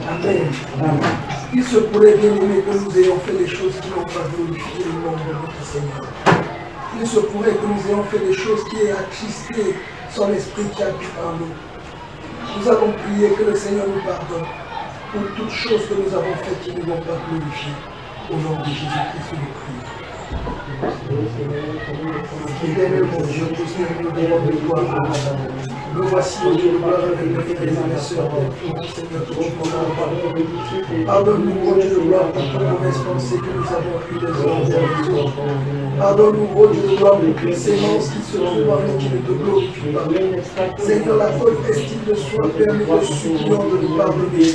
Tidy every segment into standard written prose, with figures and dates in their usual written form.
Amen. Il se pourrait bien aimer que nous ayons fait des choses qui n'ont pas glorifié le nom de notre Seigneur. Il se pourrait que nous ayons fait des choses qui aient attristé son esprit qui habite en nous. Nous allons prier que le Seigneur nous pardonne pour toutes choses que nous avons faites qui ne vont pas glorifier. Au nom de Jésus-Christ, nous prions. Éternel mon Dieu, nous devons de gloire. Nous voici au Dieu de gloire avec mes frères et mes sœurs. Seigneur, que tu nous pardonnes. Pardonne-nous, ô Dieu de gloire, pour toutes mauvaises pensées que nous avons eues des hommes et des autres. Pardonne-nous, ô Dieu de gloire, pour toutes sémences qui se trouvent en nous qui ne te glorifient pas. Seigneur, la faute estime de soi permet de supplions de nous pardonner.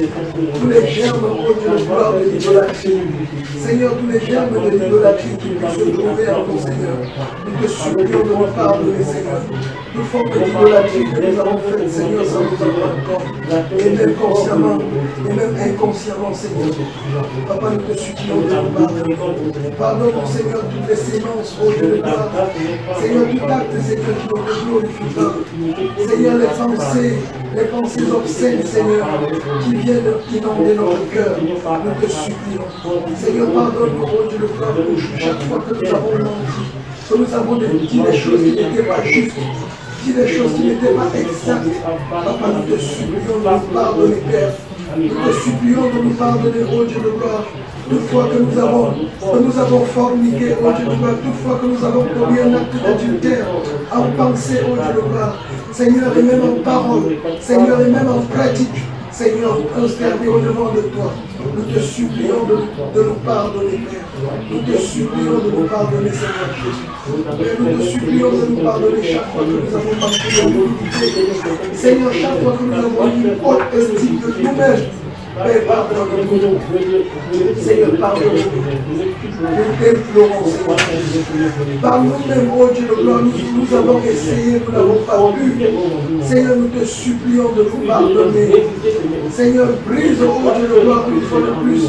Tous les germes, ô Dieu de gloire, de l'idolâtrie. Seigneur, tous les germes de l'idolâtrie qui puissent se trouver en nous, Seigneur. Nous te supplions de nous pardonner, Seigneur. Toute forme d'idolâtrie que nous avons faite, Seigneur, sans nous avoir compte. Et même consciemment, et même inconsciemment, Seigneur. Papa, nous te supplions de nous pardonner. Pardonne-nous, Seigneur, toutes les sémences, ô Dieu de gloire. Seigneur, tout acte, Seigneur, qui ne te glorifie pas. Seigneur, les pensées obscènes, Seigneur, qui viennent inonder notre cœur, nous te supplions. Seigneur, pardonne-nous, ô Dieu de gloire, pour chaque fois que nous avons menti, que nous avons dit des choses qui n'étaient pas justes, dit des choses qui n'étaient pas exactes. Papa, nous te supplions de nous pardonner, Père. Nous te supplions de nous pardonner, ô Dieu de gloire. Toutefois que nous avons forniqué, ô Dieu de gloire, toutefois que nous avons commis un acte d'adultère, en pensée, ô Dieu de gloire, Seigneur, et même en parole, Seigneur, et même en pratique, Seigneur, consterné au devant de toi, nous te supplions de nous pardonner, Père. Nous te supplions de nous pardonner, Seigneur Jésus. Père, nous te supplions de nous pardonner chaque fois que nous avons manqué de l'humilité. Seigneur, chaque fois que nous avons eu une haute estime de nous-mêmes, Père, pardonne-nous. Seigneur, pardonne-nous. Nous t'implorons, Seigneur. Par nous-mêmes, ô Dieu de gloire, nous avons essayé, nous n'avons pas pu. Seigneur, nous te supplions de nous pardonner. Seigneur, brise, ô Dieu de gloire, une fois de plus.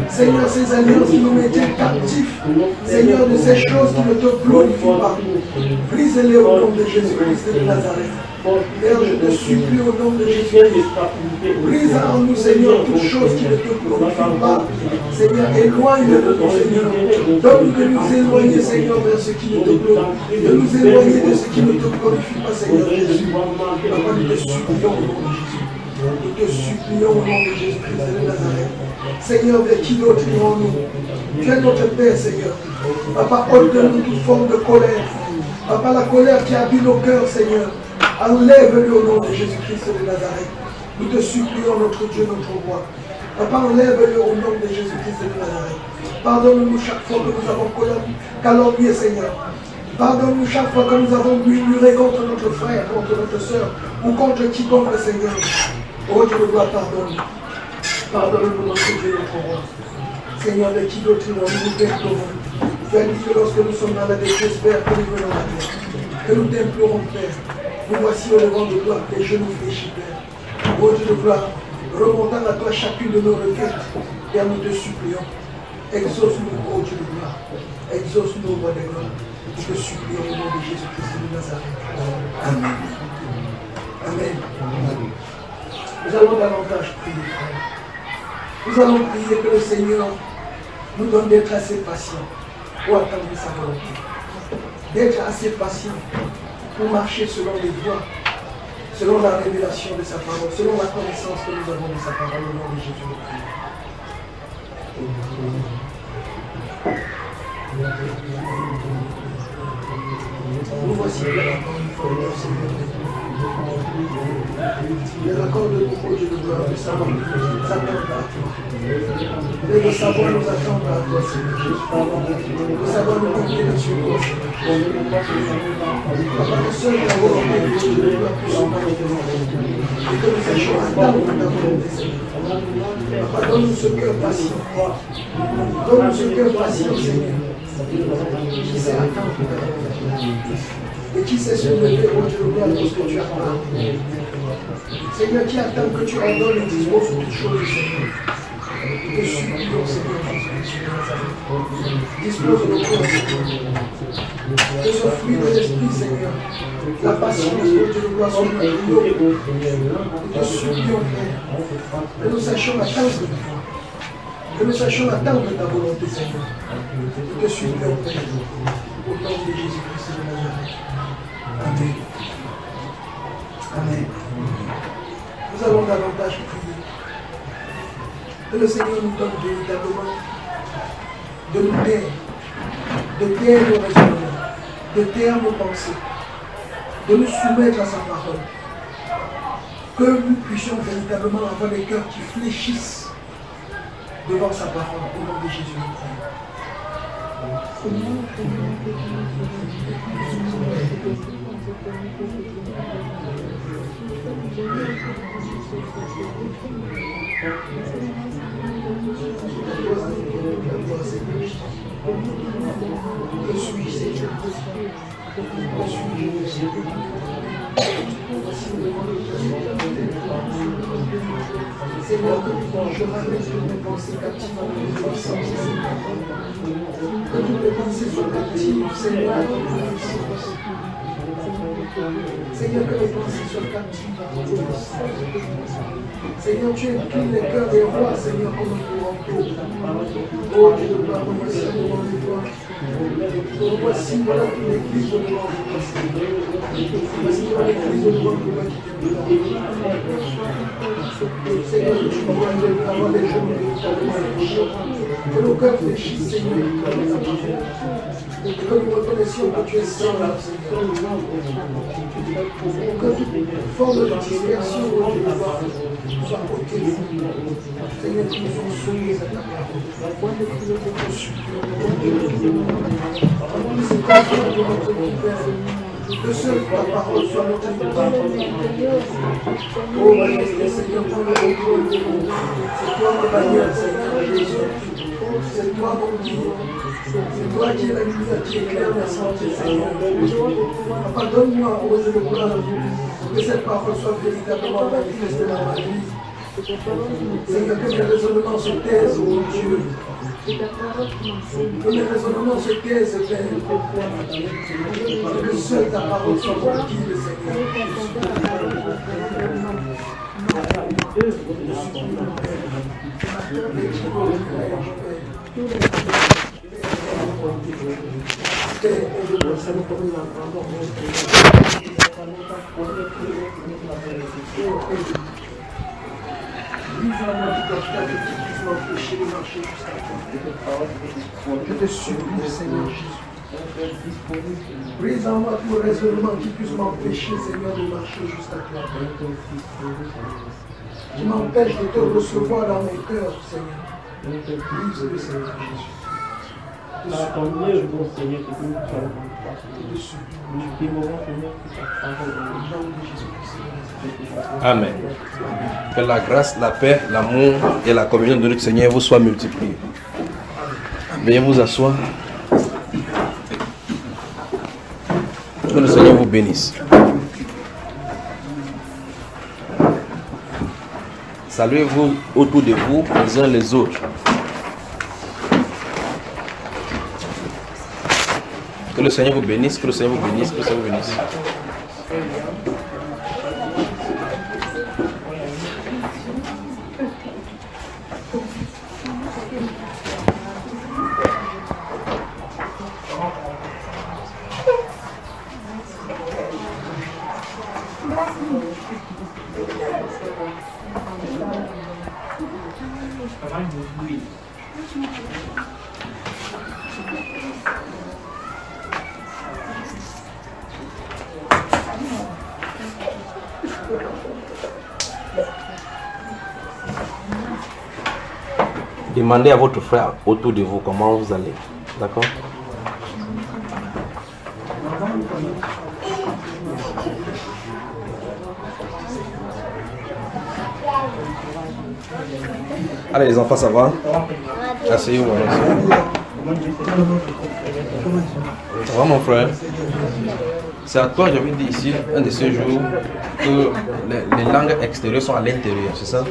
Seigneur, ces alliances qui nous mettaient captifs. Seigneur, de ces choses qui ne te glorifient pas. Brise-les au nom de Jésus-Christ de Nazareth. Père, je te supplie au nom de Jésus-Christ. Brise en nous, Seigneur, toutes choses qui ne te glorifient pas. Seigneur, éloigne de nous, Seigneur. Donne-nous de nous éloigner, Seigneur, vers ce qui ne te glorifie. De nous éloigner de ce qui ne te glorifie pas, Seigneur Jésus. Papa, nous te supplions au nom de Jésus. Nous te supplions au nom de Jésus-Christ de Nazareth. Seigneur, vers qui d'autre irons-nous? Tu es notre Père, Seigneur. Papa, ôte de nous toute forme de colère. Papa, la colère qui habite nos cœurs, Seigneur. Enlève-le au nom de Jésus-Christ de Nazareth. Nous te supplions, notre Dieu, notre roi. Papa, enlève-le au nom de Jésus-Christ de Nazareth. Pardonne-nous chaque fois que nous avons calomnié, Seigneur. Pardonne-nous chaque fois que nous avons murmuré contre notre frère, contre notre soeur, ou contre quiconque, Seigneur. Oh Dieu de gloire, pardonne-nous. Pardonne-nous, notre Dieu, notre roi. Seigneur, de qui d'autre nous t'implorons. Tu as dit que lorsque nous sommes dans la détresse, Père, que nous venons à toi. Que nous t'implorons, Père. Nous voici au devant de toi, les genoux fléchis, Père. Ô Dieu de gloire, remontant à toi chacune de nos requêtes, Père, nous te supplions. Exauce-nous, ô Dieu de gloire. Exauce-nous, roi de gloire. Nous te supplions au nom de Jésus-Christ de Nazareth. Amen. Amen. Nous allons davantage prier, frère. Nous allons prier que le Seigneur nous donne d'être assez patients pour attendre sa volonté. D'être assez patients pour marcher selon les voies, selon la révélation de sa parole, selon la connaissance que nous avons de sa parole au nom de Jésus le Christ. Nous voici encore une fois le Seigneur. Les accords de nos Dieu de gloire, de savoir nous attendent à toi. Et de savoir nous attendre à toi, Seigneur Jésus. De savoir nous confier sur toi, Seigneur Jésus. Papa, que seul la volonté de Dieu de gloire puisse se manifester. Et que nous sachions attendre ta volonté, Seigneur. Papa, donne-nous ce cœur patient. Donne-nous ce cœur patient, Seigneur. Qui sait attendre ta volonté. Et qui sait se lever, ô Dieu de gloire, lorsque tu as parlé. Seigneur, qui attend que tu ordonnes et disposes toutes choses, Seigneur. Nous te supplions, Seigneur Jésus, Dispose de nos cœurs, que ce fruit de l'esprit, Seigneur, la patience, oh Dieu de gloire, soit notre priorité. Nous te supplions, Père, que nous sachions attendre de toi, que nous sachions attendre ta volonté, Seigneur. Nous te supplions, Père, au nom de Jésus-Christ de Nazareth. Amen. Amen. Nous allons davantage prier. Que le Seigneur nous donne véritablement de nous taire, de taire nos raisonnements, de taire nos pensées, de nous soumettre à sa parole. Que nous puissions véritablement avoir des cœurs qui fléchissent devant sa parole. Au nom de Jésus, nous prions. Je suis Seigneur. Je suis Jésus. Seigneur, je ramène toutes mes pensées captives à l'obéissance, Seigneur. Que toutes mes pensées soient captives, Seigneur, à ton obéissance. Seigneur, que les pensées soient captives à ton obéissance. Seigneur, tu inclines les cœurs des rois, Seigneur, comme un couranteau. Oh Dieu de gloire, voici devant les toi. Oh, voici, voilà toute l'église devant toi, Seigneur. Voici voilà l'église devant toi qui t'aime. Seigneur, que tu pourras avoir des jours véritablement. Que nos cœurs fléchissent, Seigneur, et que nous reconnaissions que tu es saint, Seigneur. Que toute forme de dispersion de Dieu soit ôtée. Seigneur, que nous sommes soumis à ta parole. Nous supplions. C'est comme ça que notre Père. Que seule ta parole soit notre Père. Oh, Seigneur, prends le contrôle. C'est toi mon bannière, Seigneur Jésus. C'est toi mon Dieu. C'est toi qui es la lumière, qui éclaire la santé, Seigneur. Papa, donne-moi, ô Dieu de gloire, que cette parole soit véritablement manifestée dans ma vie. Seigneur, que mes raisonnements se taisent, ô Dieu. Que mes raisonnements se taisent, Père. Que seule ta parole soit tranquille, Seigneur. Je te supplie, Seigneur Jésus. Brise en moi tout raisonnement qui puisse m'empêcher, Seigneur, de marcher jusqu'à toi. Qui m'empêche de te recevoir dans mon cœur, Seigneur. Brise-le, Seigneur Jésus. Amen. Que la grâce, la paix, l'amour et la communion de notre Seigneur vous soient multipliés. Veuillez vous asseoir. Que le Seigneur vous bénisse. Saluez-vous autour de vous les uns les autres. Que le Seigneur vous bénisse, que le Seigneur vous bénisse, que le Seigneur vous bénisse. Demandez à votre frère autour de vous comment vous allez. D'accord? Allez les enfants, ça va? Asseyez-vous. Ça va mon frère? C'est à toi, j'avais dit ici, un de ces jours, que les langues extérieures sont à l'intérieur, c'est ça?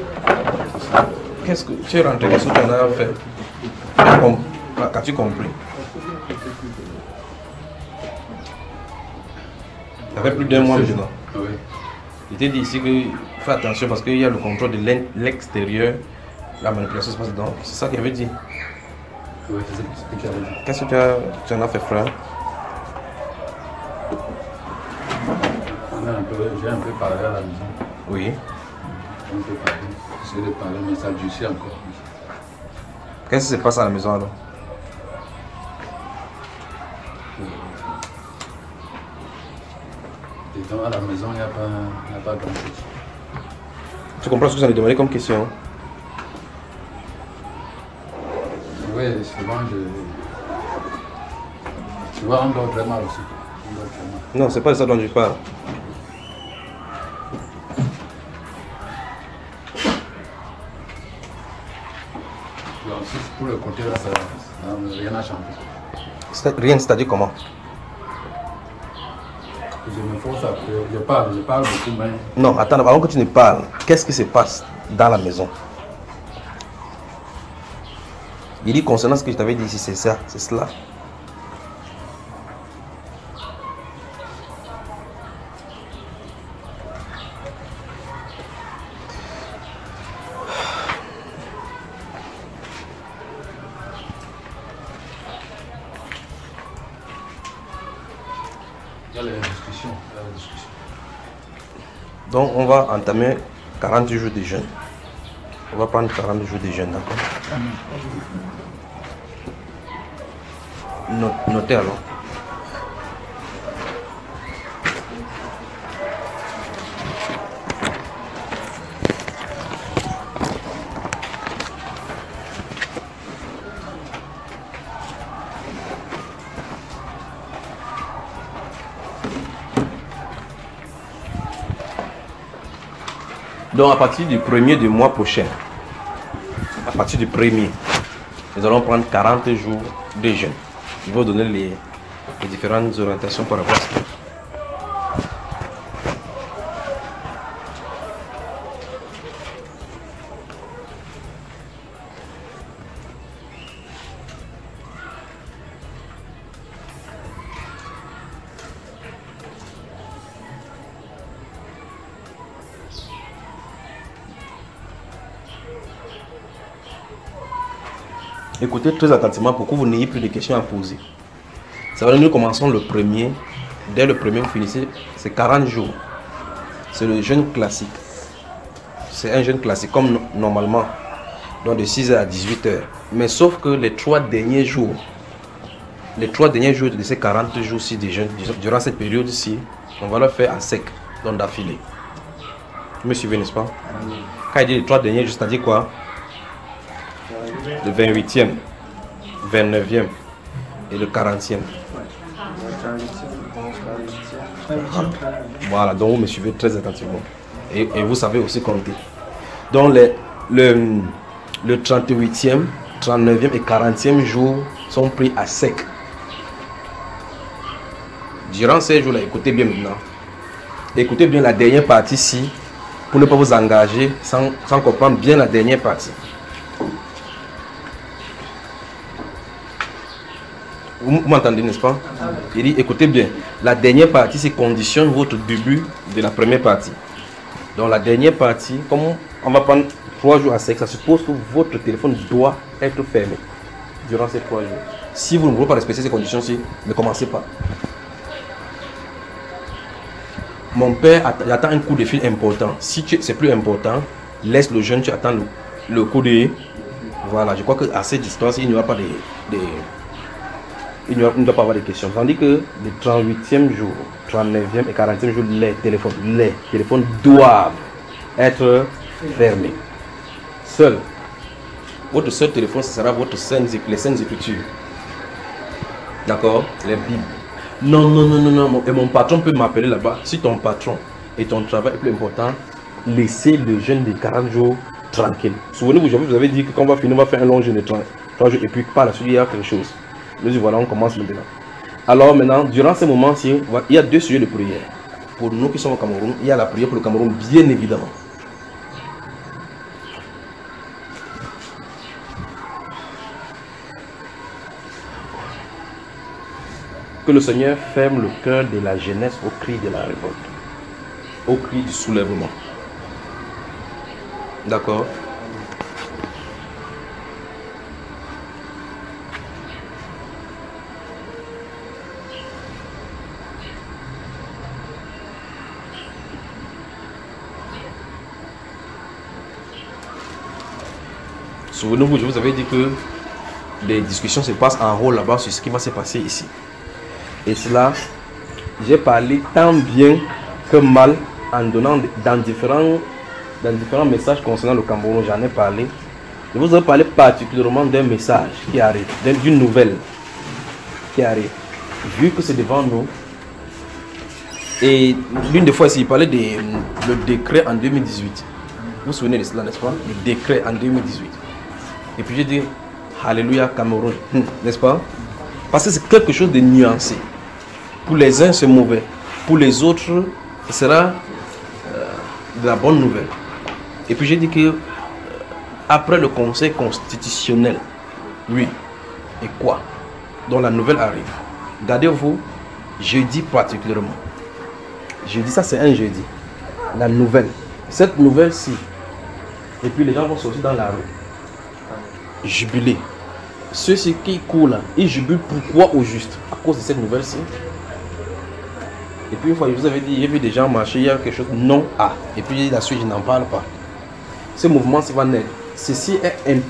Qu'est-ce que tu es rentré, qu'est-ce que tu en as fait? Qu'as-tu compris? Ça fait plus d'un mois maintenant. Oui. Je t'ai dit ici que fais attention parce qu'il y a le contrôle de l'extérieur, la manipulation se passe dedans. C'est ça qu'il avait dit. Oui, c'est ce que tu avais dit. Qu'est-ce que tu en as fait, frère? J'ai un peu parlé à la maison. Oui. On peut parler. J'essaie de parler, mais ça durcit encore plus. Qu'est-ce qui se passe à la maison alors? Disons, à la maison, il n'y a pas grand-chose. Tu comprends ce que j'en ai demandé comme question? Oui, souvent on dort très mal aussi. On dort très mal. Non, c'est pas de ça dont je parle. Donc, si pour le côté là, ça rien n'a changé. Rien, c'est-à-dire comment? Je me force à je parle beaucoup, mais Non, attends, avant que tu ne parles, qu'est-ce qui se passe dans la maison? Il dit concernant ce que je t'avais dit ici, c'est ça, c'est cela. il y a les discussions. Donc on va entamer 40 jours de jeûne. On va prendre 40 jours de jeûne, d'accord? Notez alors. Donc à partir du 1er du mois prochain, à partir du 1er, nous allons prendre 40 jours de jeûne. Je vais vous donner les différentes orientations par rapport à ça. Écoutez très attentivement pour que vous n'ayez plus de questions à poser. Ça va, nous commençons le 1er. Dès le 1er, vous finissez, c'est 40 jours. C'est le jeûne classique. C'est un jeûne classique comme normalement. Donc de 6h à 18h. Mais sauf que les 3 derniers jours de ces 40 jours-ci de jeûne, durant cette période-ci, on va le faire à sec, donc d'affilée. Vous me suivez, n'est-ce pas? Quand il dit les 3 derniers jours, c'est-à-dire quoi? Le 28e, 29e et le 40e. Voilà, donc vous me suivez très attentivement. Et vous savez aussi compter. Donc le 38e, 39e et 40e jour sont pris à sec. Durant ces jours-là, écoutez bien maintenant. Écoutez bien la dernière partie-ci pour ne pas vous engager sans comprendre bien la dernière partie. Vous m'entendez, n'est-ce pas? Il dit, écoutez bien, la dernière partie, c'est conditionne votre début de la première partie. Donc la dernière partie, comme on va prendre 3 jours à sec, ça suppose que votre téléphone doit être fermé durant ces 3 jours. Si vous ne voulez pas respecter ces conditions-ci, ne commencez pas. Mon père attend un coup de fil important. Si c'est plus important, laisse le jeûne, tu attends le coup de... Voilà, je crois qu'à cette distance, il n'y aura pas il ne doit pas avoir de questions. Tandis que le 38e jour, 39e et 40e jour, les téléphones doivent être fermés. Seul. Votre seul téléphone, ce sera les saintes écritures. D'accord? Les Bibles. Non. Et mon patron peut m'appeler là-bas. Si ton patron et ton travail est plus important, laissez le jeûne de 40 jours tranquille. Souvenez-vous, vous avez dit que quand on va finir, on va faire un long jeûne de 3 jours et puis par la suite, il y a quelque chose. Nous disons, voilà, on commence maintenant. Alors maintenant, durant ces moments-ci, il y a 2 sujets de prière. Pour nous qui sommes au Cameroun, il y a la prière pour le Cameroun, bien évidemment. Que le Seigneur ferme le cœur de la jeunesse au cri de la révolte, au cri du soulèvement. D'accord? Souvenez-vous, je vous avais dit que les discussions se passent en haut là-bas sur ce qui va se passer ici. Et cela, j'ai parlé tant bien que mal en donnant dans différents messages concernant le Cameroun. J'en ai parlé. Je vous ai parlé particulièrement d'un message qui arrive, d'une nouvelle qui arrive. Vu que c'est devant nous, et l'une des fois ici, il parlait le décret en 2018. Vous vous souvenez de cela, n'est-ce pas? Le décret en 2018. Et puis j'ai dit, Alléluia Cameroun, n'est-ce pas? Parce que c'est quelque chose de nuancé. Pour les uns, c'est mauvais. Pour les autres, ce sera de la bonne nouvelle. Et puis j'ai dit que après le Conseil constitutionnel, oui, et quoi? Donc la nouvelle arrive. Gardez-vous, jeudi particulièrement. Jeudi, ça c'est un jeudi. La nouvelle. Cette nouvelle-ci. Et puis les gens vont sortir dans la rue. Jubiler. Ceux-ci qui courent là, ils jubilent pourquoi au juste? À cause de cette nouvelle-ci. Et puis une fois, je vous avais dit, j'ai vu des gens marcher, il y a quelque chose, non, ah. Et puis la suite, je n'en parle pas. Ce mouvement, ça va naître. Ceci,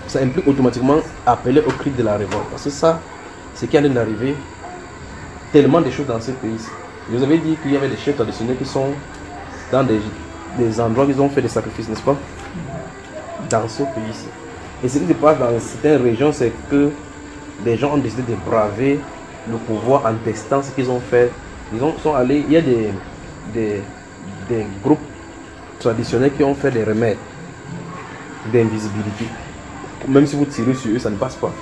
ça implique automatiquement appeler au cri de la révolte. Parce que ça, c'est qu'il y a d'arriver tellement de choses dans ce pays. Je vous avais dit qu'il y avait des chefs traditionnels qui sont dans des endroits où ils ont fait des sacrifices, n'est-ce pas? Dans ce pays-ci. Et ce qui se passe dans certaines régions, c'est que des gens ont décidé de braver le pouvoir en testant ce qu'ils ont fait. Ils sont allés, il y a des groupes traditionnels qui ont fait des remèdes d'invisibilité. Même si vous tirez sur eux, ça ne passe pas.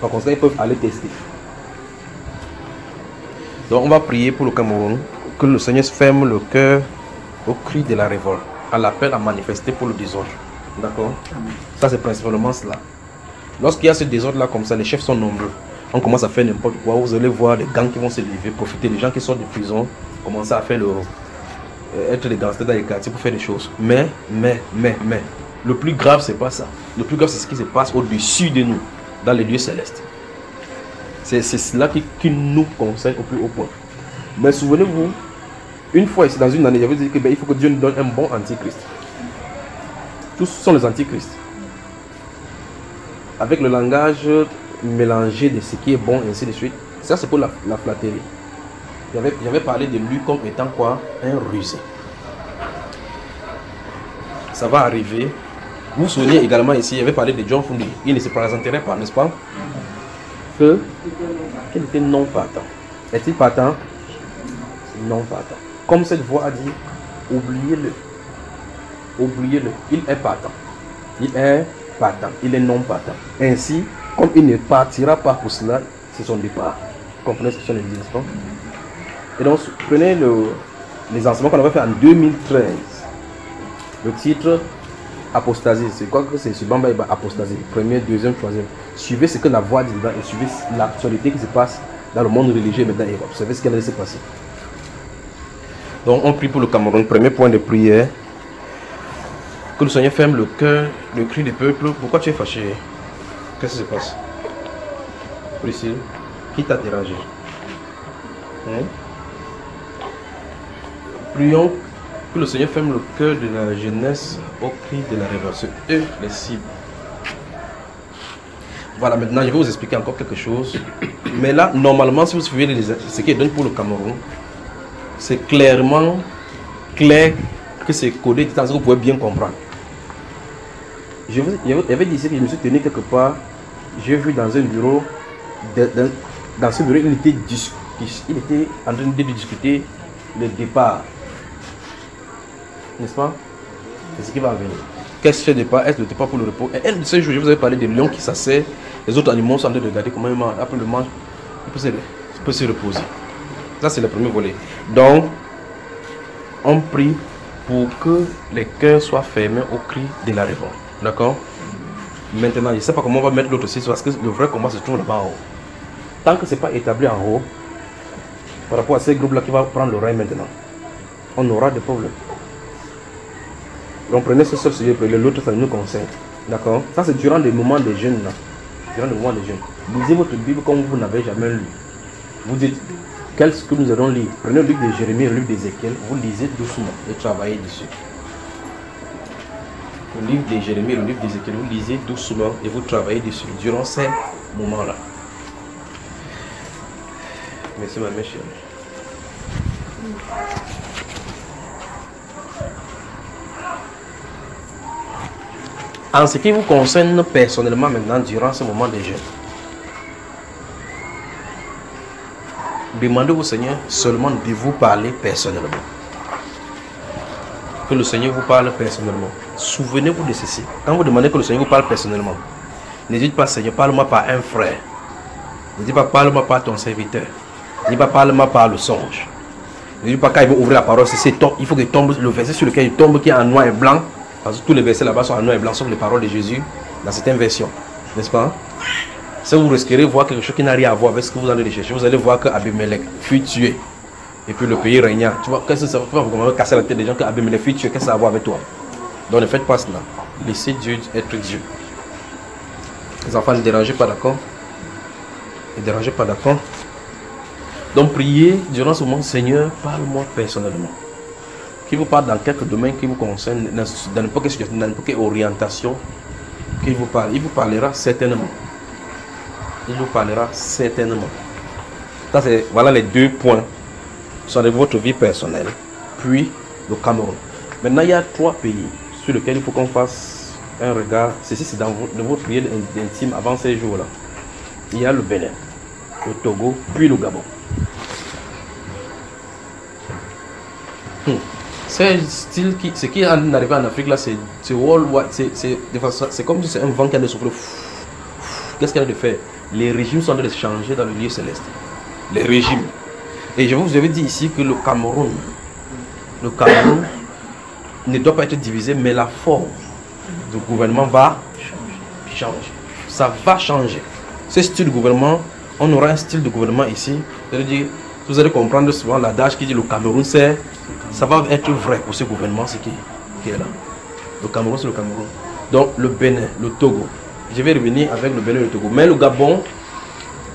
Par conséquent, ils peuvent aller tester. Donc on va prier pour le Cameroun, que le Seigneur ferme le cœur au cri de la révolte, à l'appel à manifester pour le désordre. D'accord? Ça c'est principalement cela. Lorsqu'il y a ce désordre là comme ça, les chefs sont nombreux. On commence à faire n'importe quoi. Vous allez voir les gangs qui vont se lever, profiter des gens qui sortent de prison, commencer à faire être des gangsters dans les quartiers pour faire des choses. Mais, le plus grave c'est pas ça. Le plus grave c'est ce qui se passe au-dessus de nous, dans les lieux célestes. C'est cela qui nous concerne au plus haut point. Mais souvenez-vous, une fois ici, dans une année, j'avais dit qu'il faut que Dieu nous donne un bon antichrist. Tous sont les antichrists. Avec le langage mélangé de ce qui est bon et ainsi de suite. Ça c'est pour la flatterie. J'avais parlé de lui comme étant quoi? Un rusé. Ça va arriver. Vous vous souvenez également ici, il avait parlé de John Fundi. Il ne se présenterait pas, n'est-ce pas? Qu'il était non partant. Est-il partant? Non partant. Comme cette voix a dit, oubliez-le. Oubliez-le. Il est partant. Il est partant. Il est non partant. Ainsi, comme il ne partira pas pour cela, c'est son départ. Vous comprenez ce que je dis, n'est-ce pas? Et donc, prenez les enseignements qu'on avait fait en 2013. Le titre apostasie, c'est quoi que c'est? Subamba Iba apostasie, premier, deuxième, troisième. Suivez ce que la voix dit dedans et suivez l'actualité qui se passe dans le monde religieux maintenant. Et vous savez ce qui allait se passer. Donc on prie pour le Cameroun. Premier point de prière. Que le Seigneur ferme le cœur, le cri du peuple. Pourquoi tu es fâché? Qu'est-ce qui se passe? Priscille, qui t'a dérangé? Prions que le Seigneur ferme le cœur de la jeunesse au cri de la révolte. Eux, les cibles. Voilà, maintenant je vais vous expliquer encore quelque chose. Mais là, normalement, si vous suivez ce qui est donné pour le Cameroun, c'est clairement clair que c'est codé dans ce que vous pouvez bien comprendre. J'avais dit ici que je me suis tenu quelque part. J'ai vu dans un bureau, dans ce bureau, il était en train de discuter le départ. N'est-ce pas? C'est ce qui va venir. Qu'est-ce que le départ? Est-ce le départ pour le repos? Et un de ces jours, je vous avais parlé des lions qui s'asseyent. Les autres animaux sont en train de regarder comment ils mangent. Après le mange, il peut se reposer. Ça, c'est le premier volet. Donc, on prie pour que les cœurs soient fermés au cri de la révolte. D'accord? Maintenant, je ne sais pas comment on va mettre l'autre site parce que le vrai combat se trouve là-bas en haut. Tant que ce n'est pas établi en haut, par rapport à ces groupes-là qui vont prendre le règne maintenant, on aura des problèmes. Donc prenez ce seul sujet, l'autre ça nous concerne. D'accord? Ça c'est durant les moments des jeunes là. Durant les moments des jeunes. Lisez votre Bible comme vous n'avez jamais lu. Vous dites, qu'est-ce que nous allons lire? Prenez le livre de Jérémie, le livre d'Ézéchiel, vous lisez doucement et travaillez dessus. Le livre de Jérémie, le livre d'Ézéchiel, vous lisez doucement et vous travaillez dessus durant ces moments-là. Merci ma mère chérie. En ce qui vous concerne personnellement maintenant durant ce moment de jeûne, demandez au Seigneur seulement de vous parler personnellement. Que le Seigneur vous parle personnellement. Souvenez-vous de ceci. Quand vous demandez que le Seigneur vous parle personnellement, ne dites pas Seigneur, parle-moi par un frère. Ne dites pas parle-moi par ton serviteur. Ne dites pas parle-moi par le songe. Ne dites pas quand il va ouvrir la parole, il faut qu'il tombe le verset sur lequel il tombe qui est en noir et blanc. Parce que tous les versets là-bas sont en noir et blanc, sauf les paroles de Jésus dans certaines versions. N'est-ce pas? Si vous risquerez voir quelque chose qui n'a rien à voir avec ce que vous allez chercher, vous allez voir que Abimelech fut tué. Et puis le pays régna. Tu vois, qu'est-ce que ça va vous casser la tête des gens que Abimelech fut tué? Qu'est-ce que ça a à voir avec toi? Donc ne faites pas cela. Laissez Dieu être Dieu. Les enfants, ne dérangez pas, d'accord? Ne dérangez pas, d'accord? Donc priez durant ce moment, Seigneur, parle-moi personnellement. Qui vous parle dans quelques domaines qui vous concernent, dans n'importe quelle situation, dans n'importe quelle orientation, qu'il vous parle. Il vous parlera certainement. Il vous parlera certainement. Ça, voilà les deux points. Sur votre vie personnelle, puis le Cameroun. Maintenant, il y a 3 pays sur lesquels il faut qu'on fasse un regard. Ceci, c'est dans votre prière intime avant ces jours-là. Il y a le Bénin, le Togo, puis le Gabon. Ce qui est arrivé en Afrique là, c'est comme si c'est un vent qui a de souffler. Qu'est-ce qu'il y a de faire? Les régimes sont en train de changer dans le lieu céleste. Les régimes. Et je vous avais dit ici que le Cameroun ne doit pas être divisé, mais la forme du gouvernement va changer. Ça va changer. Ce style de gouvernement, on aura un style de gouvernement ici. C'est-à-dire, vous allez comprendre souvent l'adage qui dit le Cameroun, ça va être vrai pour ce gouvernement, ce qui est là. Le Cameroun, c'est le Cameroun. Donc le Bénin, le Togo. Je vais revenir avec le Bénin et le Togo. Mais le Gabon,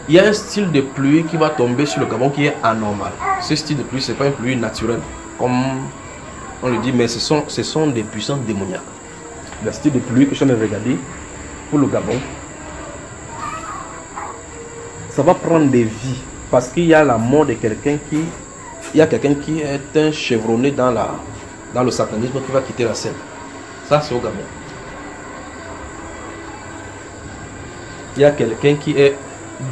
il y a un style de pluie qui va tomber sur le Gabon qui est anormal. Ce style de pluie, ce n'est pas une pluie naturelle, comme on le dit, mais ce sont des puissances démoniaques. Le style de pluie que je suis en train de regarder pour le Gabon, ça va prendre des vies. Parce qu'il y a la mort de quelqu'un qui... Il y a quelqu'un qui est un chevronné dans le satanisme qui va quitter la scène. Ça, c'est au Gabon. Il y a quelqu'un qui est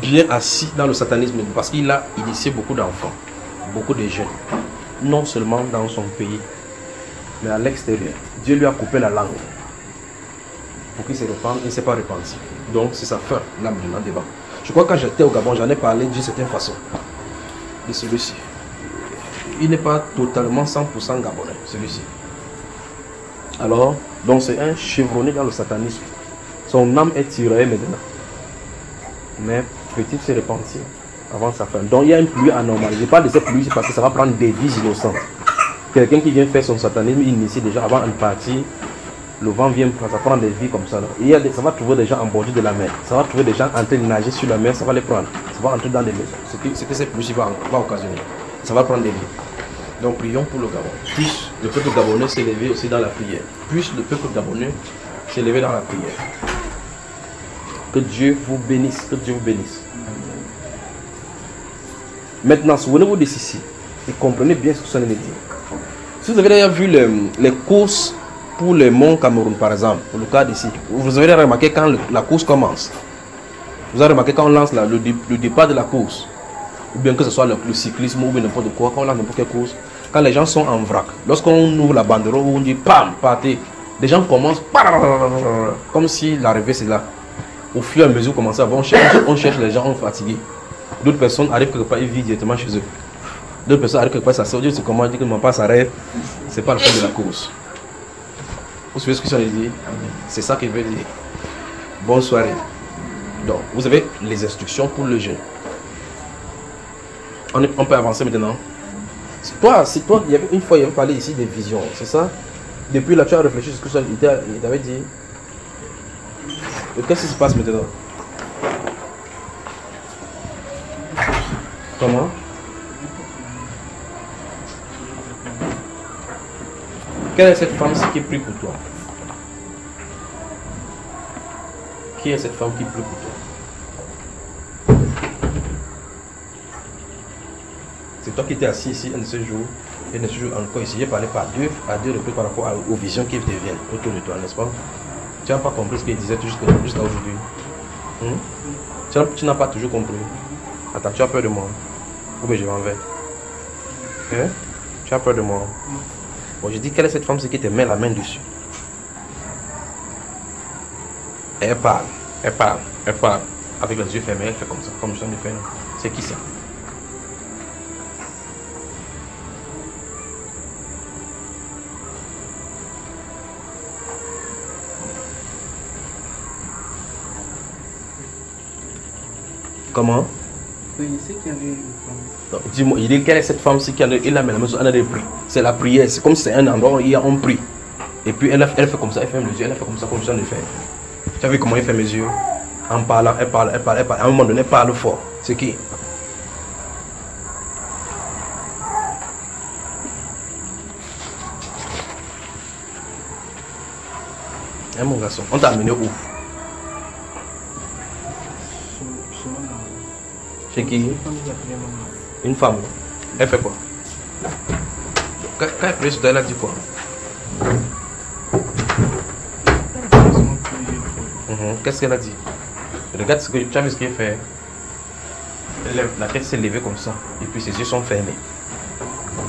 bien assis dans le satanisme parce qu'il a initié beaucoup d'enfants, beaucoup de jeunes. Non seulement dans son pays, mais à l'extérieur. Dieu lui a coupé la langue. Pour qu'il se répande, il ne s'est pas repenti. Donc c'est sa fin, là maintenant devant. Je crois que quand j'étais au Gabon, j'en ai parlé d'une certaine façon de celui-ci. Il n'est pas totalement 100% gabonais, celui-ci. Alors, donc c'est un chevronné dans le satanisme. Son âme est tirée maintenant. Mais peut-il se repentir avant sa fin. Donc il y a une pluie anormale. Je parle de cette pluie parce que ça va prendre des vies innocentes. Quelqu'un qui vient faire son satanisme, il initie déjà avant de partir. Le vent vient, ça prend des vies comme ça. Là. Ça va trouver des gens en bordure de la mer. Ça va trouver des gens en train de nager sur la mer, ça va les prendre. Ça va entrer dans des maisons. Ce que cette pluie va occasionner. Ça va prendre des vies. Donc prions pour le Gabon. Puisse le peuple gabonais s'élever aussi dans la prière. Puisse le peuple gabonais s'élever dans la prière. Que Dieu vous bénisse. Que Dieu vous bénisse. Maintenant, souvenez-vous de ceci. Et comprenez bien ce que ça veut dire. Si vous avez déjà vu les courses pour le Mont Cameroun, par exemple, pour le cas d'ici, vous avez remarqué quand la course commence. Vous avez remarqué quand on lance le départ de la course, ou bien que ce soit le cyclisme ou bien n'importe quoi, quand on lance n'importe quelle course, quand les gens sont en vrac, lorsqu'on ouvre la banderole, on dit pam, partez, les gens commencent comme si l'arrivée c'est là. Au fur et à mesure, on cherche les gens fatigués. D'autres personnes arrivent quelque part, ils vivent directement chez eux. D'autres personnes arrivent quelque part, ça sort, Dieu, c'est comment dire que mon pas s'arrête, c'est pas le fait de la course. Vous savez ce que ça veut dire? C'est ça qu'il veut dire. Bonne soirée. Donc, vous avez les instructions pour le jeûne. On peut avancer maintenant. C'est toi, il y avait une fois, il avait parlé ici des visions, c'est ça? Depuis là, tu as réfléchi sur ce que ça, il t'avait dit. Qu'est-ce qui se passe maintenant? Comment? Quelle est cette femme-ci qui prie pour toi? Qui est cette femme qui prie pour toi? C'est toi qui étais assis ici un de ces jours, et de ce jour encore ici. J'ai parlé à deux reprises par rapport aux visions qui te viennent autour de toi, n'est-ce pas? Tu n'as pas compris ce qu'il disait jusqu'à aujourd'hui. Tu n'as pas toujours compris. Attends, tu as peur de moi? Ou bien je m'en vais? Hein? Tu as peur de moi? Bon, je dis, quelle est cette femme qui te met la main dessus? Elle parle. Avec les yeux fermés, elle fait comme ça, comme je viens de faire. C'est qui ça? Comment? Oui, je sais qu'il y avait une femme. Dis-moi, il dit quelle est cette femme-ci qui a la maison, elle a des prix. C'est la prière, c'est comme si c'est un endroit où on prie. Et puis elle fait comme ça, elle ferme les yeux, elle fait comme ça, comme je viens de faire. Tu as vu comment elle fait mes yeux? En parlant, elle parle. À un moment donné, elle parle fort. C'est qui? Hein, mon garçon, on t'a amené où? Chez qui? Une femme. Elle fait quoi? Quand elle prie sur toi, elle a dit quoi? Qu'est-ce qu'elle a dit? Regarde ce que tu as vu ce qu'elle fait. La tête s'est levée comme ça. Et puis ses yeux sont fermés.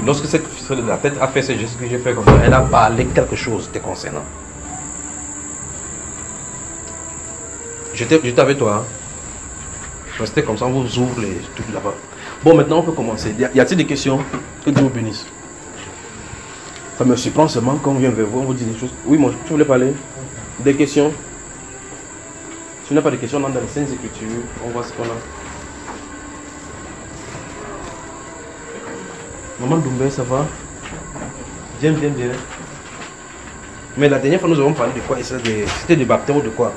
Lorsque la tête a fait ce geste que j'ai fait comme ça, elle a parlé quelque chose te concernant. J'étais avec toi. Hein? Restez comme ça, on vous ouvre les trucs là-bas. Bon, maintenant on peut commencer. Y a-t-il des questions? Que Dieu vous bénisse. Ça me surprend seulement quand on vient vers vous, on vous dit des choses. Oui, moi, tu voulais parler? Des questions? Si tu n'as pas de questions, on entre dans les Saintes Écritures. On voit ce qu'on a. Maman Doumbé, ça va? Bien. Mais la dernière fois, nous avons parlé de quoi? C'était de baptême ou de quoi?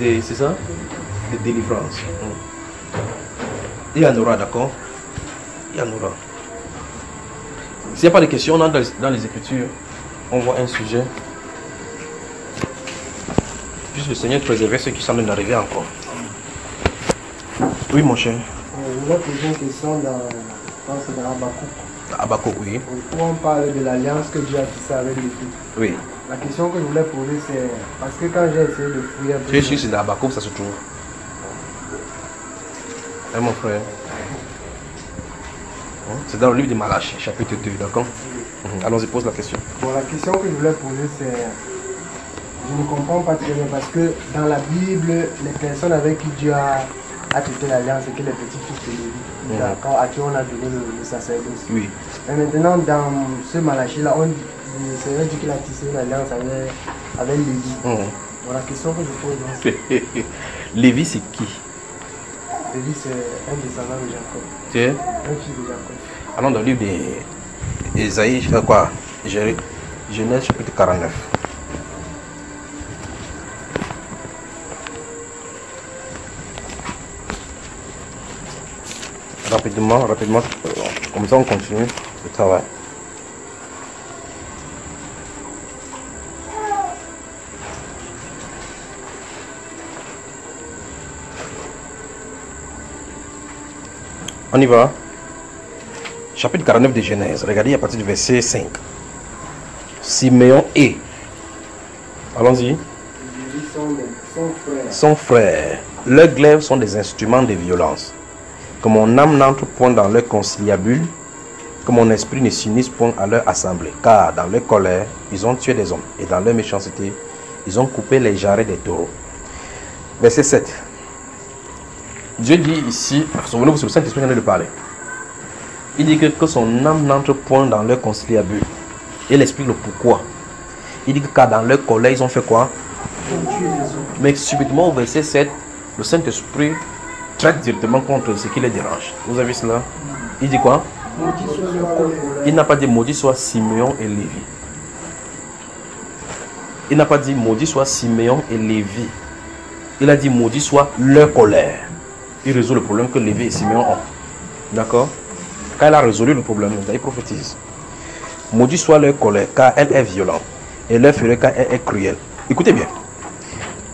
C'est ça? De délivrance. Il y en aura, d'accord? Il y en aura. S'il n'y a pas de questions, on entre dans les Écritures. On voit un sujet. Juste le Seigneur préserver ceux qui semblent d'arriver encore. Oui, mon cher. Je voulais poser une question dans Habakkuk. Habakkuk, oui. Où on parle de l'alliance que Dieu a tissée avec l'Égypte. Oui. La question que je voulais poser, c'est parce que quand j'ai essayé de fouiller un peu. Tu es sûr que c'est dans Habakkuk ça se trouve? Hein, mon frère? C'est dans le livre de Malachie, chapitre 2, d'accord? Allons-y, pose la question. Bon, la question que je voulais poser, c'est. Je ne comprends pas très bien parce que dans la Bible, les personnes avec qui Dieu a tissé l'alliance, c'est que les petits-fils de Lévi, d'accord, à qui on a donné le sacerdoce. Oui. Et maintenant, dans ce Malachie-là, le Seigneur dit qu'il a tissé une alliance avec Lévi. Bon, la question que je pose, donc, Lévi, c'est qui? Lévi, c'est un descendant de Jacob. C'est un fils de Jacob. Allons dans le livre d'Ésaïe, je sais quoi? Genèse chapitre 49. Rapidement, comme ça on continue le travail. On y va. Chapitre 49 de Genèse. Regardez à partir du verset 5. Siméon et. Allons-y. Son frère. Leurs glaives sont des instruments de violence. Que mon âme n'entre point dans leur conciliabule, que mon esprit ne s'unisse point à leur assemblée. Car dans leur colère, ils ont tué des hommes. Et dans leur méchanceté, ils ont coupé les jarrets des taureaux. Verset 7. Dieu dit ici, souvenez-vous, c'est le Saint-Esprit qui vient de parler. Il dit que son âme n'entre point dans leur conciliabule. Il explique le pourquoi. Il dit que car dans leur colère, ils ont fait quoi? Mais subitement au verset 7, le Saint-Esprit traite directement contre ce qui les dérange. Vous avez vu cela? Il dit quoi? Maudit soit leur colère. Il n'a pas dit maudit soit Siméon et Lévi. Il n'a pas dit maudit soit Siméon et Lévi. Il a dit maudit soit leur colère. Il résout le problème que Lévi et Siméon ont. D'accord? Quand il a résolu le problème, il prophétise. Maudit soit leur colère, car elle est violente, et leur fureur, car elle est cruelle. Écoutez bien.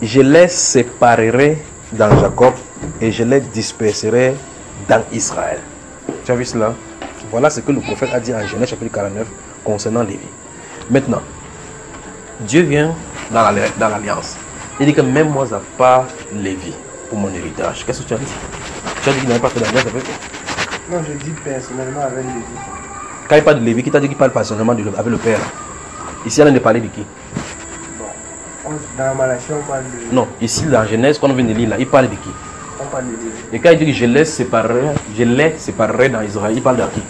Je les séparerai dans Jacob, et je les disperserai dans Israël. Tu as vu cela? Voilà ce que le prophète a dit en Genèse chapitre 49 concernant Lévi. Maintenant, Dieu vient dans l'alliance. Il dit que même moi, à part Lévi pour mon héritage. Qu'est-ce que tu as dit? Tu as dit qu'il n'avait pas fait d'alliance avec eux? Non, je dis personnellement avec Lévi. Quand il parle de Lévi, qui t'a dit qu'il parle personnellement avec le père? Ici, elle ne parlait de qui? Bon, dans Malachie, on parle de... Non, ici, dans Genèse, quand on vient de lire là, il parle de qui? On parle de Lévi. Et quand il dit que je les séparerai dans Israël, il parle de qui?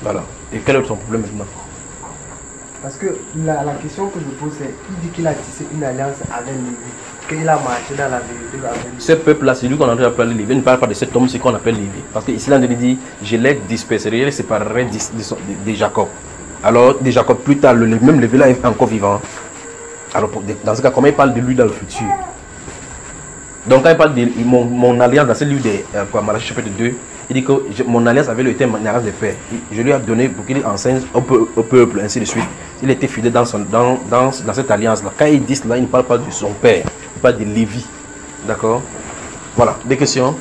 Voilà. Et quel est son problème maintenant? Parce que la question que je pose, c'est il dit qu'il a tissé une alliance avec Lévi, qu'il a marché dans la vérité avec Lévi. Ce peuple-là, c'est lui qu'on est en train d'appeler Lévi. Il ne parle pas de cet homme-ci qu'on appelle Lévi. Parce que ici, là, il dit je les disperserai, je les séparerai de Jacob. Alors, de Jacob, plus tard, même Lévi là est encore vivant. Alors, dans ce cas, comment il parle de lui dans le futur? Donc, quand il parle de mon alliance dans ce livre de Malachie chapitre 2, il dit que mon alliance avec lui était une alliance de paix. Je lui ai donné pour qu'il enseigne au peuple, ainsi de suite. Il était fidèle dans cette alliance-là. Quand il dit cela, il ne parle pas de son père, il parle de Lévi. D'accord? Voilà, des questions?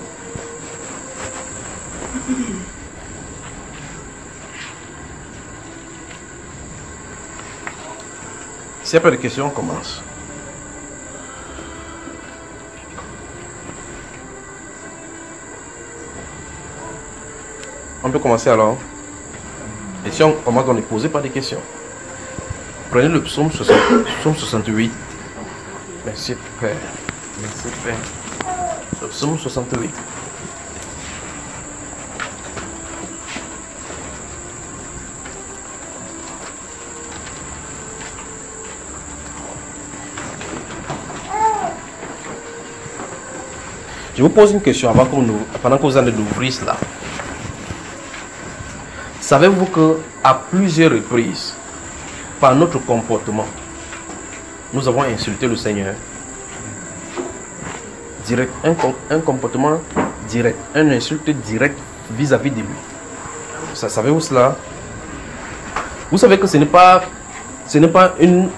S'il n'y a pas de questions, on commence. On peut commencer alors. Et si on commence, on ne posez pas de questions. Prenez le psaume 68. Merci Père. Merci Père. Le psaume 68. Je vous pose une question pendant que vous allez l'ouvrir cela. Savez-vous qu'à plusieurs reprises, par notre comportement, nous avons insulté le Seigneur? Direct, un comportement direct, une insulte directe vis-à-vis de lui. Savez-vous cela? Vous savez que ce n'est pas une...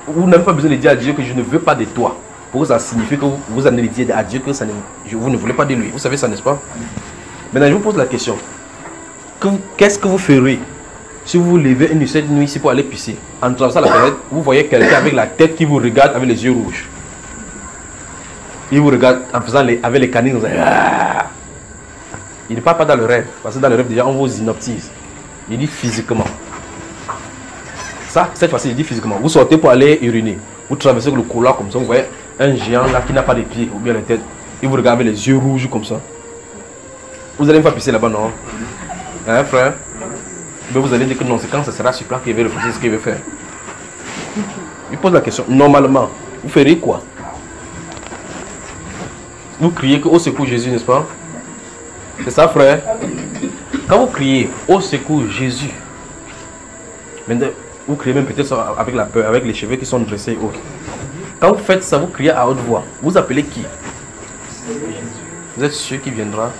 vous n'avez pas besoin de dire à Dieu que je ne veux pas de toi. Pour que ça signifie que vous allez dire à Dieu que vous ne voulez pas de lui. Vous savez ça, n'est-ce pas? Maintenant, je vous pose la question. Qu'est-ce que vous ferez si vous vous levez cette nuit ici pour aller pisser? En traversant la fenêtre, vous voyez quelqu'un avec la tête qui vous regarde avec les yeux rouges. Il vous regarde en faisant avec les canines. Il ne parle pas dans le rêve. Parce que dans le rêve, déjà, on vous inoptise. Il dit physiquement. Ça, cette fois-ci, il dit physiquement. Vous sortez pour aller uriner. Vous traversez le couloir comme ça. Vous voyez un géant là qui n'a pas de pieds ou bien la tête. Il vous regarde avec les yeux rouges comme ça. Vous allez me faire pisser là-bas, non? Hein, frère? Mais vous allez dire que non, c'est quand ça sera sur place qu'il va refuser ce qu'il veut faire. Il pose la question. Normalement, vous ferez quoi? Vous criez que au secours Jésus, n'est-ce pas? C'est ça, frère? Quand vous criez au secours Jésus, maintenant, vous criez même peut-être avec la peur, avec les cheveux qui sont dressés haut. Quand vous faites ça, vous criez à haute voix. Vous appelez qui? Vous êtes sûr qu'il viendra?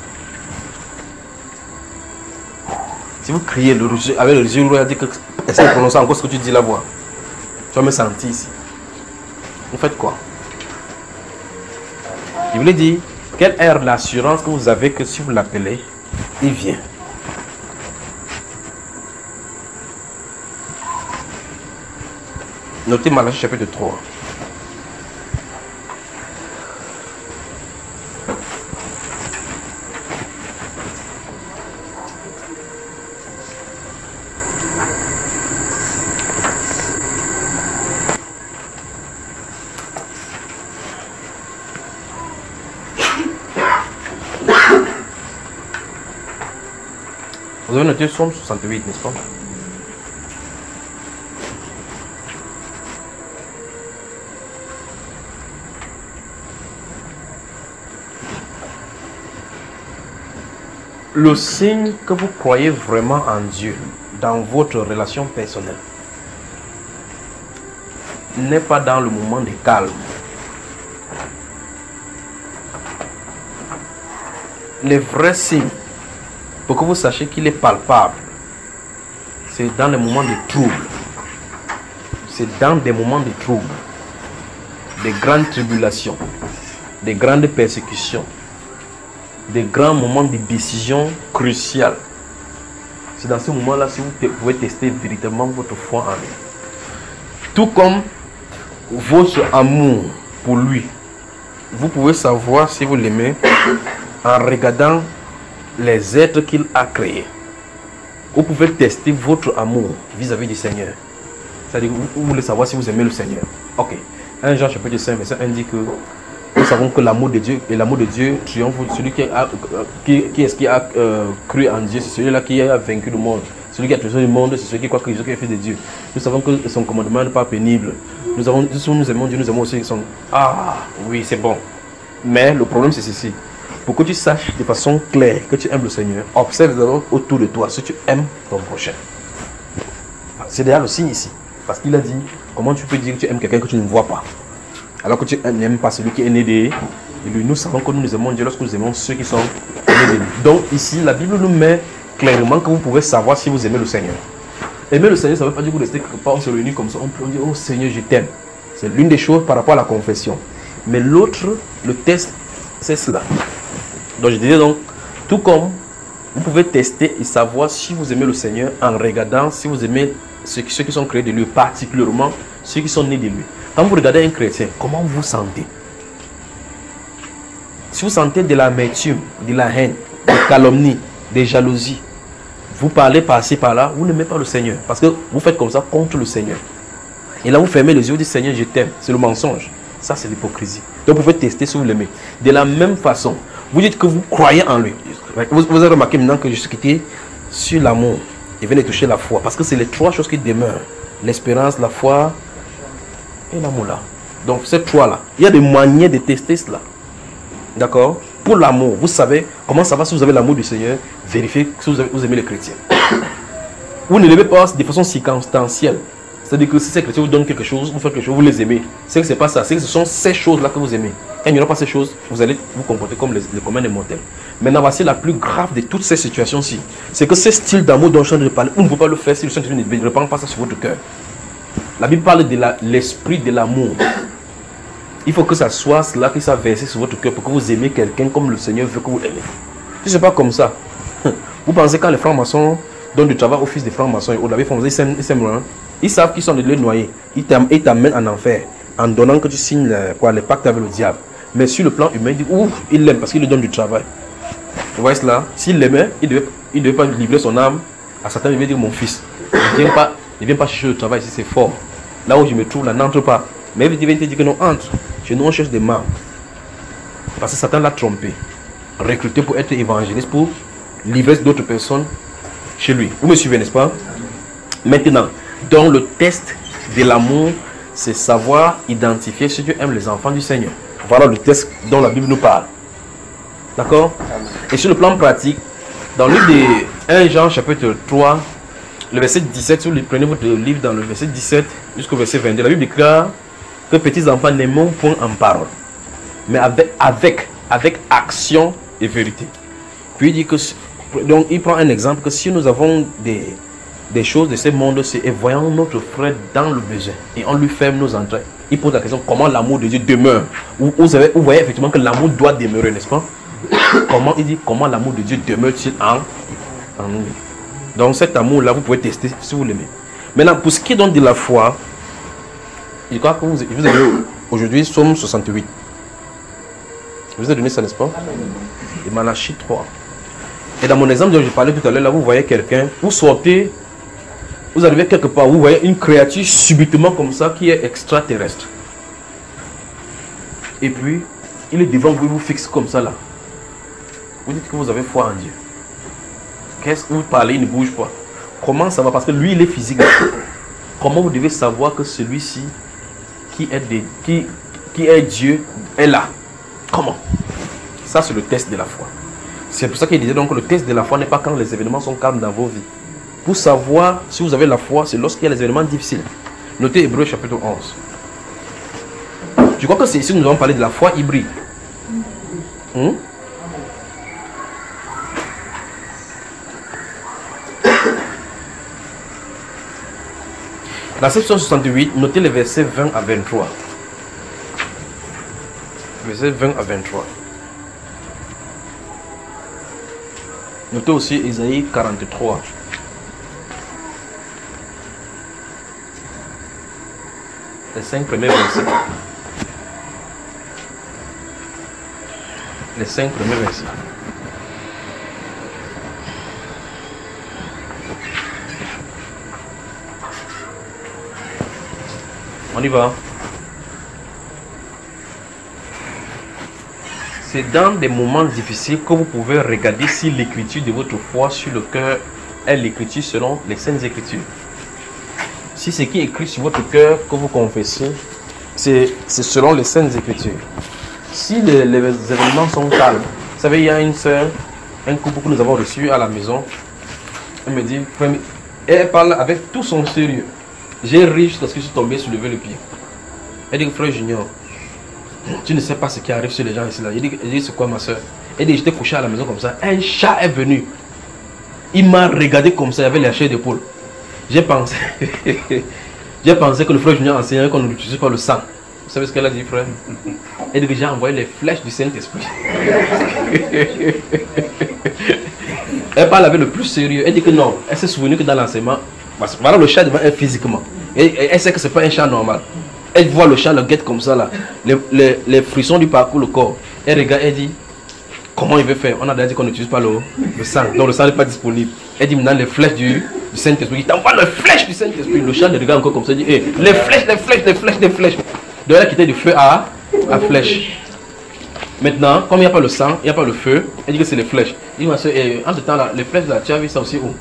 Si vous criez avec le yeux rouge, essaie de prononcer encore ce que tu dis la voix. Tu vas me sentir ici. Vous faites quoi? Il voulait dire, quelle est l'assurance que vous avez que si vous l'appelez, il vient? Notez Malachie chapitre 3. Vous avez noté Psaume 68, n'est-ce pas? le signe que vous croyez vraiment en Dieu dans votre relation personnelle n'est pas dans le moment de calme. Les vrais signes, pour que vous sachiez qu'il est palpable, c'est dans les moments de trouble. C'est dans des moments de trouble, des grandes tribulations, des grandes persécutions, des grands moments de décision cruciales. C'est dans ce moment-là que vous pouvez tester véritablement votre foi en lui. Tout comme votre amour pour lui, vous pouvez savoir si vous l'aimez en regardant les êtres qu'il a créés. Vous pouvez tester votre amour vis-à-vis du Seigneur. C'est-à-dire, vous voulez savoir si vous aimez le Seigneur. Ok. 1 Jean chapitre 5, verset 1 dit que nous savons que l'amour de Dieu, et l'amour de Dieu triomphe. Celui qui a cru en Dieu, c'est celui-là qui a vaincu le monde. Celui qui a tué le monde, c'est celui qui croit que Jésus est fils de Dieu. Nous savons que son commandement n'est pas pénible. Nous aimons Dieu, nous aimons aussi son... Ah, oui, c'est bon. Mais le problème, c'est ceci. Pour que tu saches de façon claire que tu aimes le Seigneur, observe d'abord autour de toi si tu aimes ton prochain. C'est déjà le signe ici. Parce qu'il a dit, comment tu peux dire que tu aimes quelqu'un que tu ne vois pas, alors que tu n'aimes pas celui qui est né de lui. Nous savons que nous aimons Dieu lorsque nous aimons ceux qui sont nés de lui. Donc ici, la Bible nous met clairement que vous pouvez savoir si vous aimez le Seigneur. Aimer le Seigneur, ça ne veut pas dire que vous restez quelque part, on se réunit comme ça, on peut dire, oh Seigneur, je t'aime. C'est l'une des choses par rapport à la confession. Mais l'autre, le test, c'est cela. Donc je disais donc, tout comme vous pouvez tester et savoir si vous aimez le Seigneur en regardant si vous aimez ceux qui sont créés de lui, particulièrement ceux qui sont nés de lui. Quand vous regardez un chrétien, comment vous vous sentez? Si vous sentez de l'amertume, de la haine, des calomnies, des jalousies, vous parlez par-ci par-là, vous n'aimez pas le Seigneur. Parce que vous faites comme ça contre le Seigneur. Et là, vous fermez les yeux, vous dites Seigneur, je t'aime. C'est le mensonge. Ça, c'est l'hypocrisie. Donc, vous pouvez tester si vous l'aimez. De la même façon, vous dites que vous croyez en lui. Vous avez remarqué maintenant que je suis quitté sur l'amour. Et venez toucher la foi. Parce que c'est les trois choses qui demeurent. L'espérance, la foi et l'amour là. Donc, ces trois-là. Il y a des manières de tester cela. D'accord? Pour l'amour, vous savez comment ça va si vous avez l'amour du Seigneur. Vérifiez si vous aimez les chrétiens. Vous ne l'aimez pas de façon circonstancielle. C'est-à-dire que si ces chrétiens vous donnent quelque chose, vous faites quelque chose, vous les aimez. C'est que ce n'est pas ça. C'est que ce sont ces choses-là que vous aimez. Quand il n'y aura pas ces choses, vous allez vous comporter comme les communs des mortels. Maintenant, voici la plus grave de toutes ces situations-ci. C'est que ce style d'amour dont je suis en train de parler, vous ne pouvez pas le faire si le Saint-Esprit ne répand pas ça sur votre cœur. La Bible parle de l'esprit de l'amour. Il faut que ça soit cela qui soit versé sur votre cœur pour que vous aimez quelqu'un comme le Seigneur veut que vous aimez. Si ce n'est pas comme ça, vous pensez quand les francs-maçons donnent du travail aux fils des francs-maçons et aux abbés francs-maçons, ils savent qu'ils sont de les noyer. Ils t'amènent en enfer en donnant que tu signes les pactes avec le diable. Mais sur le plan humain, il l'aime parce qu'il lui donne du travail. Vous voyez cela? S'il l'aimait, il ne devait pas livrer son âme à Satan. Il devait dire mon fils, ne viens pas chercher le travail ici, c'est fort. Là où je me trouve, là, n'entre pas. Mais il vient te dire que non, entre. Chez nous, on cherche des mâles. Parce que Satan l'a trompé. Recruté pour être évangéliste, pour livrer d'autres personnes chez lui. Vous me suivez, n'est-ce pas? Maintenant, dans le test de l'amour, c'est savoir identifier ceux qui aiment les enfants du Seigneur. Voilà le test dont la Bible nous parle. D'accord? Et sur le plan pratique, dans le livre de 1 Jean chapitre 3, le verset 17, si vous prenez votre livre dans le verset 17 jusqu'au verset 22, la Bible déclare que petits enfants n'aimons point en parole, mais avec action et vérité. Puis il dit que, donc il prend un exemple que si nous avons des choses de ce monde, et voyons notre frère dans le besoin et on lui ferme nos entrées. Il pose la question comment l'amour de Dieu demeure. Vous voyez effectivement que l'amour doit demeurer, n'est-ce pas? Il dit comment l'amour de Dieu demeure-t-il en nous. Donc cet amour-là, vous pouvez tester si vous l'aimez. Maintenant, pour ce qui est donc de la foi, je crois que vous avez aujourd'hui Somme 68. Je vous ai donné ça, n'est-ce pas? Et Malachie 3. Et dans mon exemple dont je parlais tout à l'heure, là, vous voyez quelqu'un, vous sortez, vous arrivez quelque part, vous voyez une créature subitement comme ça qui est extraterrestre. Et puis, il est devant vous, il vous fixe comme ça là. Vous dites que vous avez foi en Dieu. Qu'est-ce que vous parlez, il ne bouge pas. Comment ça va? Parce que lui, il est physique. Comment vous devez savoir que celui-ci, qui est Dieu, est là? Comment? Ça, c'est le test de la foi. C'est pour ça qu'il disait donc que le test de la foi n'est pas quand les événements sont calmes dans vos vies. Pour savoir si vous avez la foi, c'est lorsqu'il y a les événements difficiles. Notez Hébreux chapitre 11. Je crois que c'est ici que nous avons parlé de la foi hybride. La section 68, notez les versets 20 à 23. Versets 20 à 23. Notez aussi Isaïe 43. Les 5 premiers versets. Les 5 premiers versets. On y va. C'est dans des moments difficiles que vous pouvez regarder si l'écriture de votre foi sur le cœur est l'écriture selon les Saintes Écritures. Si ce qui est écrit sur votre cœur que vous confessez, c'est selon les Saintes Écritures. Si les événements sont calmes, vous savez, il y a une soeur, un couple que nous avons reçu à la maison, elle me dit, elle parle avec tout son sérieux. J'ai ri jusqu'à ce que je suis tombé sur le pied. Elle dit, frère Junior, tu ne sais pas ce qui arrive sur les gens ici là. Elle dit, c'est quoi ma soeur? Elle dit, j'étais couché à la maison comme ça. Un chat est venu. Il m'a regardé comme ça, il avait la chair d'épaule. J'ai pensé que le frère Junior enseignait qu'on ne l'utilise pas le sang. Vous savez ce qu'elle a dit, frère? Elle dit que j'ai envoyé les flèches du Saint-Esprit. Elle parle avec le plus sérieux. Elle dit que non, elle s'est souvenue que dans l'enseignement, voilà le chat devant elle physiquement. Elle sait que ce n'est pas un chat normal. Elle voit le chat, le guette comme ça là. Les frissons du parcours, le corps. Elle regarde, elle dit, comment il veut faire? On a déjà dit qu'on n'utilise pas le sang. Donc le sang n'est pas disponible. Elle dit maintenant les flèches du Saint-Esprit. Il t'envoie les flèches du Saint-Esprit. Le chat le regarde encore comme ça. Il dit, hey, les flèches, les flèches, les flèches, les flèches. Donc elle a quitté du feu à flèche. Maintenant, comme il n'y a pas le sang, il n'y a pas le feu, elle dit que c'est les flèches. Il dit, ma soeur, en ce temps là, les flèches là, tu as vu ça aussi où?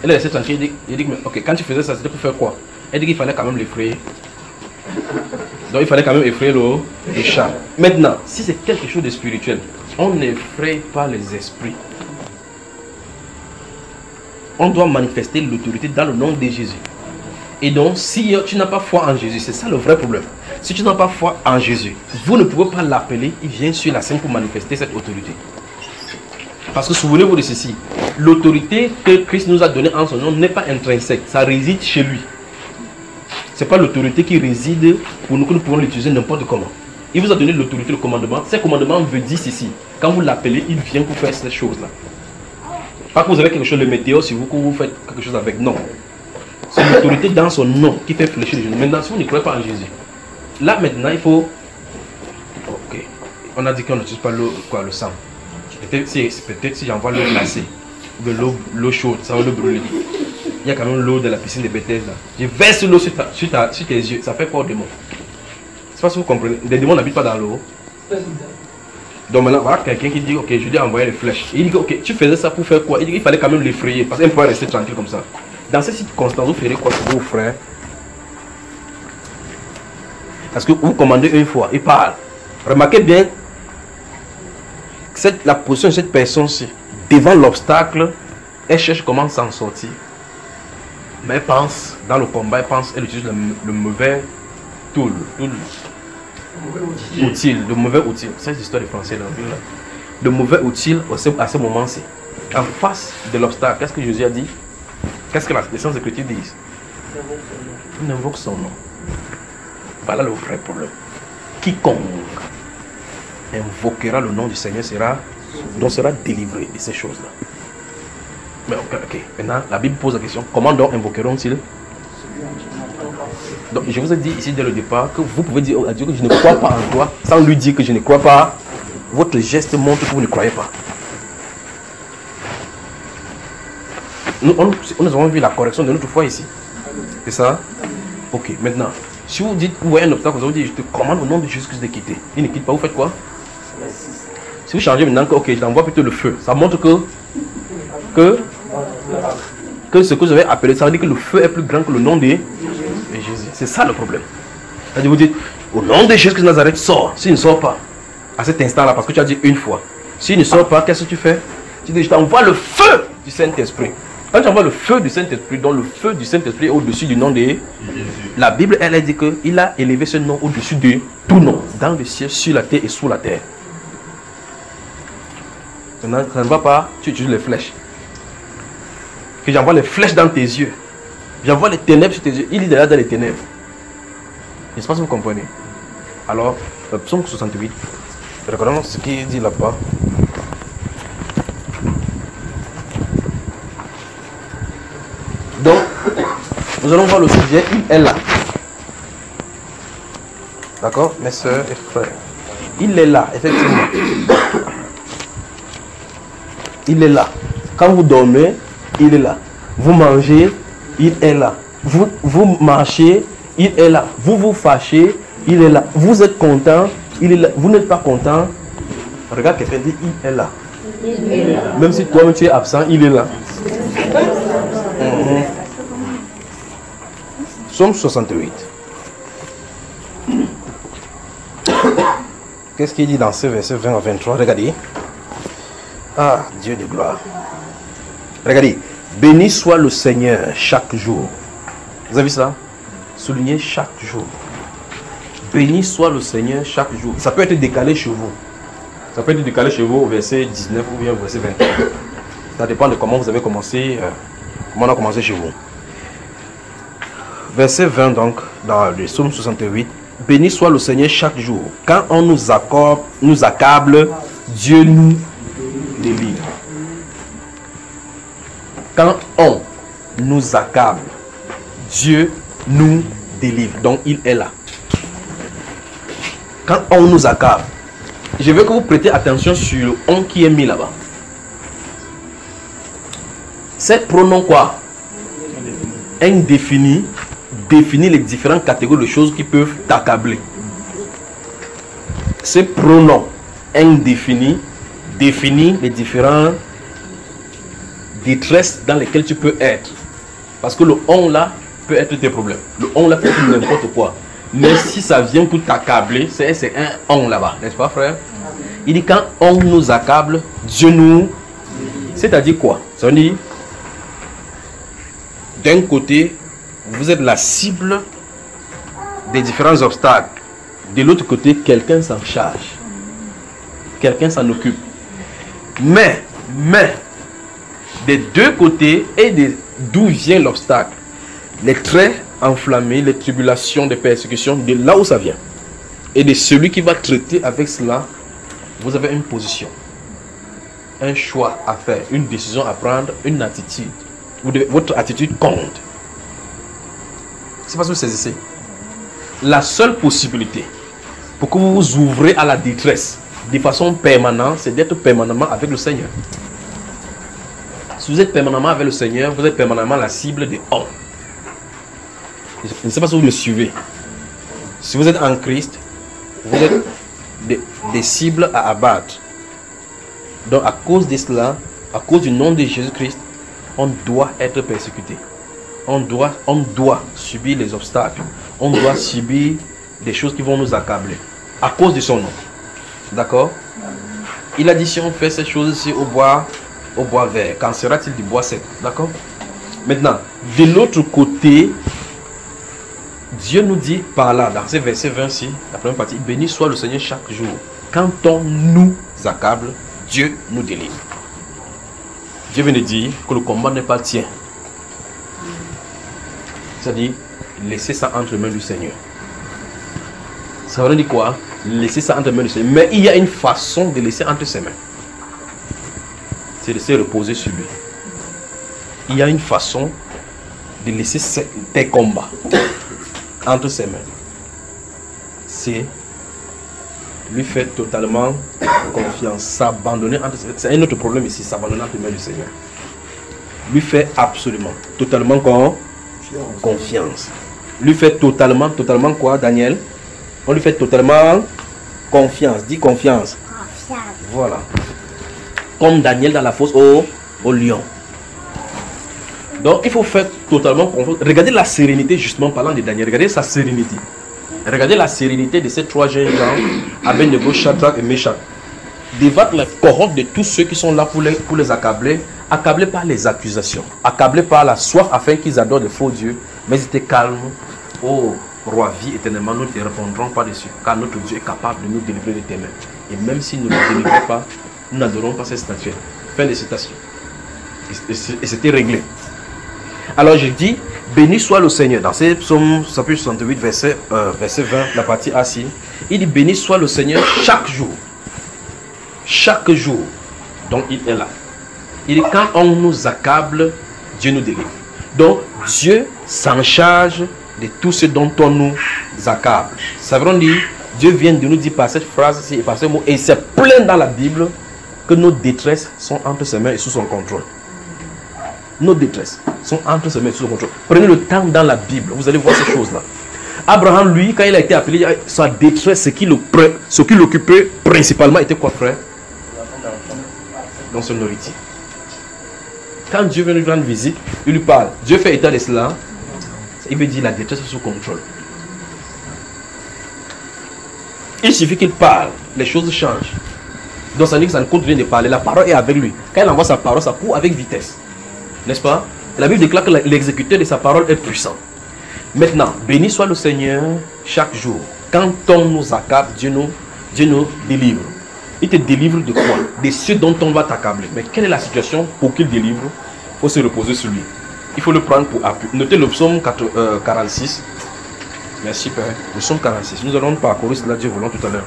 Elle a laissé tranquille. Il dit, mais ok, quand tu faisais ça, c'était pour faire quoi? Elle dit qu'il fallait quand même l'effrayer. Donc il fallait quand même effrayer le chat. Maintenant, si c'est quelque chose de spirituel, on n'effraie pas les esprits. On doit manifester l'autorité dans le nom de Jésus. Et donc, si tu n'as pas foi en Jésus, c'est ça le vrai problème. Si tu n'as pas foi en Jésus, vous ne pouvez pas l'appeler, il vient sur la scène pour manifester cette autorité. Parce que souvenez-vous de ceci, l'autorité que Christ nous a donnée en son nom n'est pas intrinsèque, ça réside chez lui. Ce n'est pas l'autorité qui réside pour nous que nous pouvons l'utiliser n'importe comment. Il vous a donné l'autorité, le commandement. Ce commandement veut dire ceci. Quand vous l'appelez, il vient pour faire ces choses-là. Pas que vous avez quelque chose de météo sur vous, que vous faites quelque chose avec. Non. C'est l'autorité dans son nom qui fait fléchir les gens. Maintenant, si vous ne croyez pas en Jésus, là maintenant, il faut... Ok. On a dit qu'on n'utilise pas l'eau, quoi, le sang. Peut-être si j'envoie l'eau glacée, de l'eau chaude, ça va le brûler. Il y a quand même l'eau de la piscine de Bethesda. Je verse l'eau sur tes yeux, ça fait quoi aux démons? C'est pas si vous comprenez. Les démons n'habitent pas dans l'eau. Donc maintenant, voilà quelqu'un qui dit, ok, je lui ai envoyé les flèches. Il dit, ok, tu faisais ça pour faire quoi? Il dit qu'il fallait quand même l'effrayer, parce qu'il ne pouvait rester tranquille comme ça. Dans ces circonstances, vous ferez quoi pour vos frères? Parce que vous commandez une fois, il parle. Remarquez bien la position de cette personne-ci. Devant l'obstacle, elle cherche comment s'en sortir. Mais elle pense, dans le combat, elle utilise le mauvais tool, outil, le mauvais outil. C'est l'histoire de français là. Le mauvais outil à ce moment-ci. En face de l'obstacle, qu'est-ce que Jésus a dit? Qu'est-ce que les Saintes Écritures disent? Il invoque son nom. Voilà le vrai problème. Quiconque invoquera le nom du Seigneur sera délivré de ces choses-là. Mais ok. Maintenant, la Bible pose la question, comment donc invoqueront-ils? Donc, je vous ai dit ici dès le départ que vous pouvez dire à Dieu que je ne crois pas en toi, sans lui dire que je ne crois pas. Votre geste montre que vous ne croyez pas. Nous avons vu la correction de notre foi ici. C'est ça? Ok, maintenant, si vous dites, vous voyez un obstacle, vous allez dire, je te commande au nom de Jésus-Christ de quitter. Il ne quitte pas, vous faites quoi? Si vous changez maintenant que, ok, je t'envoie plutôt le feu, ça montre que ce que vous avez appelé, ça veut dire que le feu est plus grand que le nom de Jésus. C'est ça le problème. C'est-à-dire, vous dites, au nom de Jésus-Christ de Nazareth, sors. S'il ne sort pas, à cet instant-là, parce que tu as dit une fois, s'il ne sort pas, qu'est-ce que tu fais? Tu dis, je t'envoie le feu du Saint-Esprit. Quand tu envoies le feu du Saint-Esprit, dont le feu du Saint-Esprit est au-dessus du nom de Jésus, la Bible, elle a dit qu'il a élevé ce nom au-dessus de tout nom, dans le ciel, sur la terre et sous la terre. Maintenant, ça ne va pas, tu utilises les flèches. Que j'envoie les flèches dans tes yeux. J'envoie les ténèbres sur tes yeux. Il est déjà dans les ténèbres. Je ne sais pas si vous comprenez. Alors, psaume 68. Regardons ce qu'il dit là-bas. Donc, nous allons voir le sujet. Il est là. D'accord, mes soeurs et frères. Il est là, effectivement. Il est là. Quand vous dormez, il est là. Vous mangez, il est là. Vous marchez, il est là. Vous vous fâchez, il est là. Vous êtes content, il est là. Vous n'êtes pas content. Regarde quelqu'un dit, il est là. Même si toi-même tu es absent, il est là. Psaume 68. Qu'est-ce qu'il dit dans ce verset 20 à 23? Regardez. Ah, Dieu de gloire. Regardez. Béni soit le Seigneur chaque jour. Vous avez vu ça? Soulignez chaque jour. Béni soit le Seigneur chaque jour. Ça peut être décalé chez vous. Ça peut être décalé chez vous au verset 19 ou bien au verset 21. Ça dépend de comment vous avez commencé. Comment on a commencé chez vous. Verset 20 donc, dans le psaume 68. Béni soit le Seigneur chaque jour. Quand on nous accable, Dieu nous délivre. Quand on nous accable, Dieu nous délivre. Donc il est là. Quand on nous accable, je veux que vous prêtez attention sur le on qui est mis là-bas. C'est pronom quoi? Indéfini. Définit les différentes catégories de choses qui peuvent t'accabler. Ce pronom indéfini définit les différentes détresses dans lesquelles tu peux être. Parce que le on là peut être tes problèmes. Le on là peut être n'importe quoi. Mais si ça vient pour t'accabler, c'est un on là-bas. N'est-ce pas, frère? Il dit quand on nous accable, Dieu nous... C'est-à-dire quoi? Ça veut dire, d'un côté, vous êtes la cible des différents obstacles. De l'autre côté, quelqu'un s'en charge. Quelqu'un s'en occupe. Mais, des deux côtés et d'où vient l'obstacle, les traits enflammés, les tribulations, les persécutions, de là où ça vient. Et de celui qui va traiter avec cela, vous avez une position, un choix à faire, une décision à prendre, une attitude. Votre attitude compte. C'est pas ce que vous saisissez. La seule possibilité pour que vous vous ouvrez à la détresse de façon permanente, c'est d'être permanemment avec le Seigneur. Si vous êtes permanemment avec le Seigneur, vous êtes permanemment la cible des hommes. Je ne sais pas si vous me suivez. Si vous êtes en Christ, vous êtes des cibles à abattre. Donc à cause de cela, à cause du nom de Jésus-Christ, on doit être persécuté. On doit subir les obstacles. On doit subir des choses qui vont nous accabler. À cause de son nom. D'accord? Il a dit si on fait ces choses ici au bois vert, qu'en sera-t-il du bois sec? D'accord? Maintenant, de l'autre côté, Dieu nous dit par là, dans ce verset 26, la première partie, béni soit le Seigneur chaque jour. Quand on nous accable, Dieu nous délivre. Dieu vient de dire que le combat n'est pas le tien. C'est-à-dire, laissez ça entre les mains du Seigneur. Ça veut dire quoi? Laissez ça entre les mains du Seigneur. Mais il y a une façon de laisser entre ses mains. C'est de se reposer sur lui. Il y a une façon de laisser tes combats entre ses mains. C'est lui faire totalement confiance, s'abandonner entre ses mains. C'est un autre problème ici, s'abandonner entre les mains du Seigneur. Lui faire absolument, totalement confiance. Lui fait totalement quoi, Daniel? On lui fait totalement confiance. Dis confiance. Voilà. Comme Daniel dans la fosse au lion. Donc il faut faire totalement confiance. Regardez la sérénité, justement parlant de Daniel. Regardez sa sérénité. Regardez la sérénité de ces trois jeunes gens, Abednego, Shadrach et Meshach. débattre les corottes de tous ceux qui sont là pour les accabler, accablés par les accusations, accablés par la soif afin qu'ils adorent de faux dieux, mais ils étaient calmes. Oh, roi, vie éternellement, nous ne te répondrons pas dessus, car notre Dieu est capable de nous délivrer de tes mains. Et même s'il ne nous délivre pas, nous n'adorons pas cette statuette. Fin de citation. Et c'était réglé. Alors je dis, béni soit le Seigneur. Dans ces psaumes, chapitre 68, verset 20, la partie A, il dit, béni soit le Seigneur chaque jour. Chaque jour. Donc il est là. Il dit, quand on nous accable, Dieu nous délivre. Donc Dieu s'en charge de tout ce dont on nous accable. Ça veut dire, Dieu vient de nous dire par cette phrase et par ce mot, et c'est plein dans la Bible, que nos détresses sont entre ses mains et sous son contrôle. Nos détresses sont entre ses mains et sous son contrôle. Prenez le temps dans la Bible, vous allez voir ces choses-là. Abraham, lui, quand il a été appelé, sa détresse, ce qui l'occupait principalement était quoi, frère? Dans son nourriture. Quand Dieu vient lui rendre visite, il lui parle. Dieu fait état de cela. Il veut dire la détresse est sous contrôle. Il suffit qu'il parle, les choses changent. Donc ça veut dire que ça ne compte rien de parler. La parole est avec lui. Quand il envoie sa parole, ça court avec vitesse. N'est-ce pas? La Bible déclare que l'exécuteur de sa parole est puissant. Maintenant, béni soit le Seigneur chaque jour. Quand on nous accable, Dieu nous délivre. Il te délivre de quoi? De ceux dont on va t'accabler. Mais quelle est la situation pour qu'il délivre? Il faut se reposer sur lui. Il faut le prendre pour appui. Notez le psaume 46. Merci Père. Le psaume 46. Nous allons parcourir cela, Dieu voulant, tout à l'heure.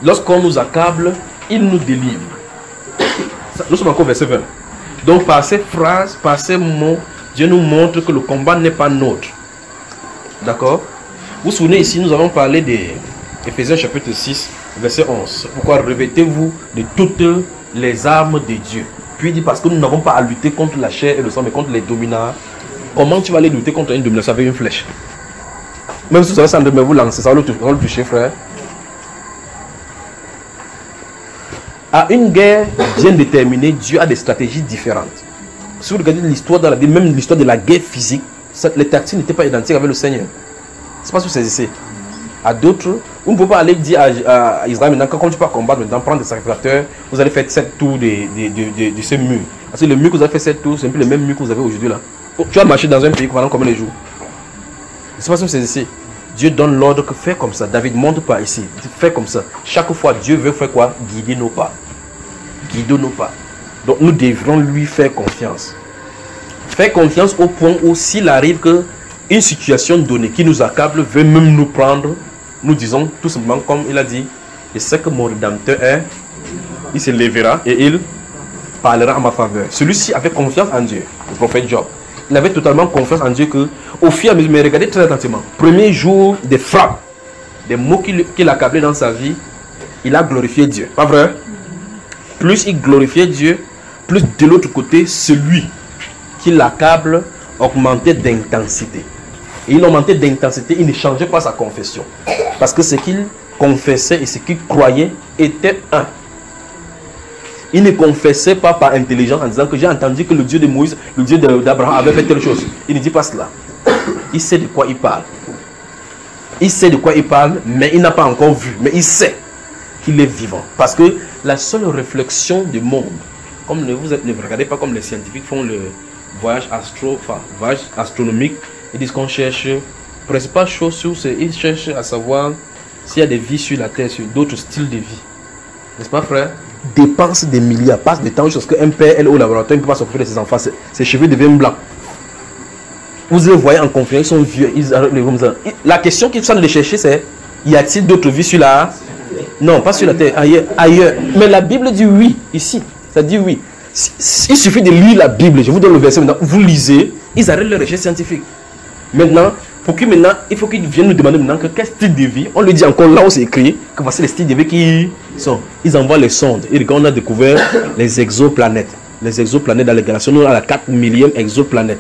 Lorsqu'on nous accable, il nous délivre. Nous sommes encore au verset 20. Donc par ces phrases, par ces mots, Dieu nous montre que le combat n'est pas nôtre. D'accord? Vous vous souvenez ici, nous avons parlé d'Éphésiens chapitre 6, verset 11. Pourquoi revêtez-vous de toutes les armes de Dieu? Puis il dit parce que nous n'avons pas à lutter contre la chair et le sang, mais contre les dominants. Comment tu vas aller lutter contre une domination avec une flèche? Même si vous savez ça, mais vous lancer, ça va le toucher, frère. À une guerre bien déterminée, Dieu a des stratégies différentes. Si vous regardez l'histoire dans la Bible, même l'histoire de la guerre physique, les tactiques n'étaient pas identiques avec le Seigneur. C'est pas ce que vous saisissez. À d'autres, vous ne pouvez pas aller dire à Israël maintenant, quand tu vas combattre, maintenant, prendre des sacrificateurs, vous allez faire 7 tours de ces murs. Parce que le mur que vous avez fait 7 tours, c'est un peu le même mur que vous avez aujourd'hui là. Tu vas marcher dans un pays pendant combien de jours? C'est pas ce que vous saisissez. Dieu donne l'ordre que fais comme ça. David monte par ici. Fais comme ça. Chaque fois, Dieu veut faire quoi? Guider nos pas. Guider nos pas. Donc nous devrons lui faire confiance. Faire confiance au point où s'il arrive que une situation donnée qui nous accable veut même nous prendre, nous disons tout simplement comme il a dit, je sais que mon rédempteur est, il se lèvera et il parlera en ma faveur. Celui-ci avait confiance en Dieu, le prophète Job. Il avait totalement confiance en Dieu que, au fur et à mesure, mais regardez très attentivement, premier jour des frappes, des mots qu'il accablait dans sa vie, il a glorifié Dieu. Pas vrai? Plus il glorifiait Dieu, plus de l'autre côté, celui qui l'accable augmentait d'intensité. Et il augmentait d'intensité, il ne changeait pas sa confession. Parce que ce qu'il confessait et ce qu'il croyait était un. Il ne confessait pas par intelligence en disant que j'ai entendu que le Dieu de Moïse, le Dieu d'Abraham avait fait telle chose. Il ne dit pas cela. Il sait de quoi il parle. Il sait de quoi il parle, mais il n'a pas encore vu. Mais il sait qu'il est vivant. Parce que la seule réflexion du monde, comme ne regardez pas comme les scientifiques font le voyage astronomique, ils disent qu'on cherche, principale chose sur c'est ils cherchent à savoir s'il y a des vies sur la terre, sur d'autres styles de vie. N'est-ce pas, frère? Dépense des milliards, passe des temps jusqu'à qu'un père, elle, au laboratoire, il ne peut pas s'occuper de ses enfants, ses cheveux deviennent blancs. Vous les voyez en confiance, ils sont vieux, ils arrêtent les comme ça. La question qu'ils sont allés chercher, c'est y a-t-il d'autres vies sur la... Non, pas sur la terre, ailleurs. Mais la Bible dit oui, ici, ça dit oui. Il suffit de lire la Bible, je vous donne le verset maintenant, vous lisez, ils arrêtent les recherches scientifiques. Maintenant, il faut qu'ils viennent nous demander maintenant que quel style de vie, on le dit encore là où c'est écrit, que voici les styles de vie qui sont. Ils envoient les sondes. Et quand on a découvert les exoplanètes dans les galaxies, nous on a la 4 millième exoplanète.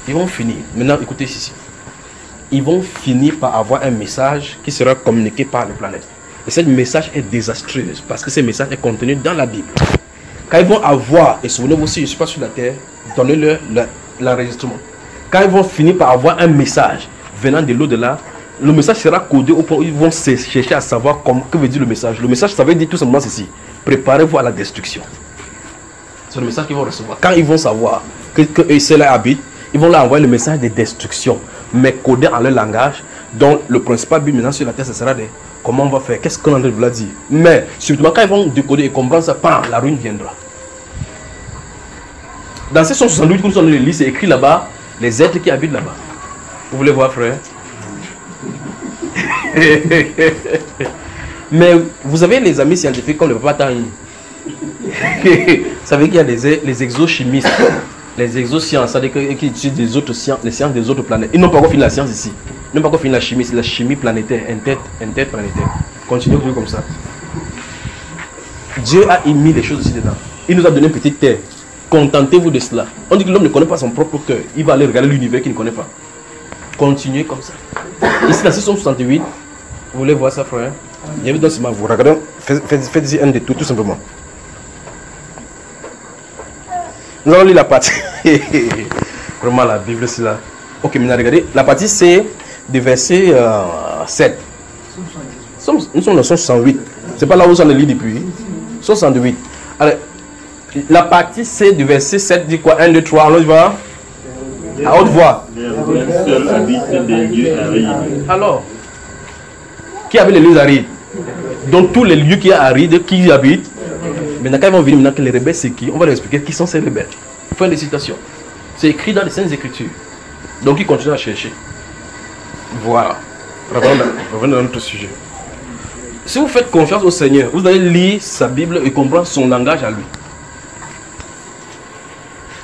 Ils vont finir. Maintenant, écoutez ici. Ils vont finir par avoir un message qui sera communiqué par les planètes. Et ce message est désastreux parce que ce message est contenu dans la Bible. Quand ils vont avoir, et souvenez-vous aussi, je ne suis pas sur la terre, donnez-leur l'enregistrement. Quand ils vont finir par avoir un message venant de l'au-delà, le message sera codé au point où ils vont chercher à savoir que veut dire le message. Le message, ça veut dire tout simplement ceci. Préparez-vous à la destruction. C'est le message qu'ils vont recevoir. Quand ils vont savoir que ceux-là habitent, ils vont leur envoyer le message de destruction, mais codé en leur langage. Donc le principal but maintenant sur la terre, ce sera de comment on va faire, qu'est-ce qu'on a voulu dire. Mais surtout quand ils vont décoder et comprendre ça, la ruine viendra. Dans ces 168 que nous sommes dans l'église, c'est écrit là-bas, les êtres qui habitent là-bas. Vous voulez voir, frère? Mais vous avez les amis scientifiques comme le papa Tangi. Vous savez qu'il y a les exochimistes, les exosciences, c'est-à-dire qui étudient des autres sciences, les sciences des autres planètes. Ils n'ont pas encore fini la science ici. Ils n'ont pas encore fini la chimie, c'est la chimie planétaire, interplanétaire. Continuez toujours comme ça. Dieu a émis les choses ici dedans. Il nous a donné une petite terre. Contentez-vous de cela. On dit que l'homme ne connaît pas son propre cœur. Il va aller regarder l'univers qu'il ne connaît pas. Continuez comme ça. Ici, dans 668, vous voulez voir ça, frère? Bienvenue dans ce moment. Vous regardez, faites-y un détour, tout simplement. Nous allons lire la partie. Vraiment, la Bible, c'est là. Ok, maintenant, regardez. La partie, c'est du verset 7. Nous sommes dans 168. C'est pas là où on le lit depuis. 68. Alors, la partie C du verset 7 dit quoi? 1, 2, 3, on y va. À haute voix. Seul habite des lieux arides. Alors, qui habite les lieux arides? Donc tous les lieux qui sont arides, qui y habitent. Maintenant, quand ils vont venir, maintenant que les rebelles, c'est qui? On va leur expliquer qui sont ces rebelles. Fin de citation. C'est écrit dans les Saintes Écritures. Donc ils continuent à chercher. Voilà. Revenons dans notre sujet. Si vous faites confiance au Seigneur, vous allez lire sa Bible et comprendre son langage à lui.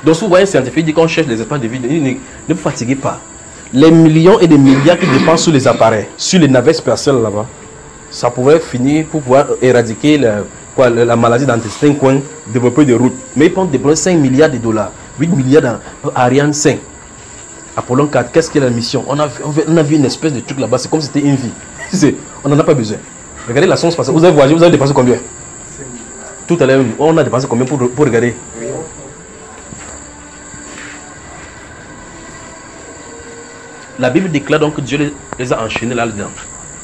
Donc si vous voyez un scientifique dit qu'on cherche les espaces de vie, ne vous fatiguez pas. Les millions et des milliards qui dépensent sur les appareils, sur les navettes spatiales là-bas, ça pourrait finir pour pouvoir éradiquer la maladie d'intestin, développer des routes. Mais ils pensent dépenser 5 milliards de dollars, 8 milliards dans Ariane 5. Apollon 4, qu'est-ce qu'est la mission? On a vu une espèce de truc là-bas, c'est comme si c'était une vie. On n'en a pas besoin. Regardez la sonde spatiale. Vous avez voyagé, vous avez dépensé combien? Tout à l'heure, on a dépensé combien pour regarder? La Bible déclare donc que Dieu les a enchaînés là-dedans.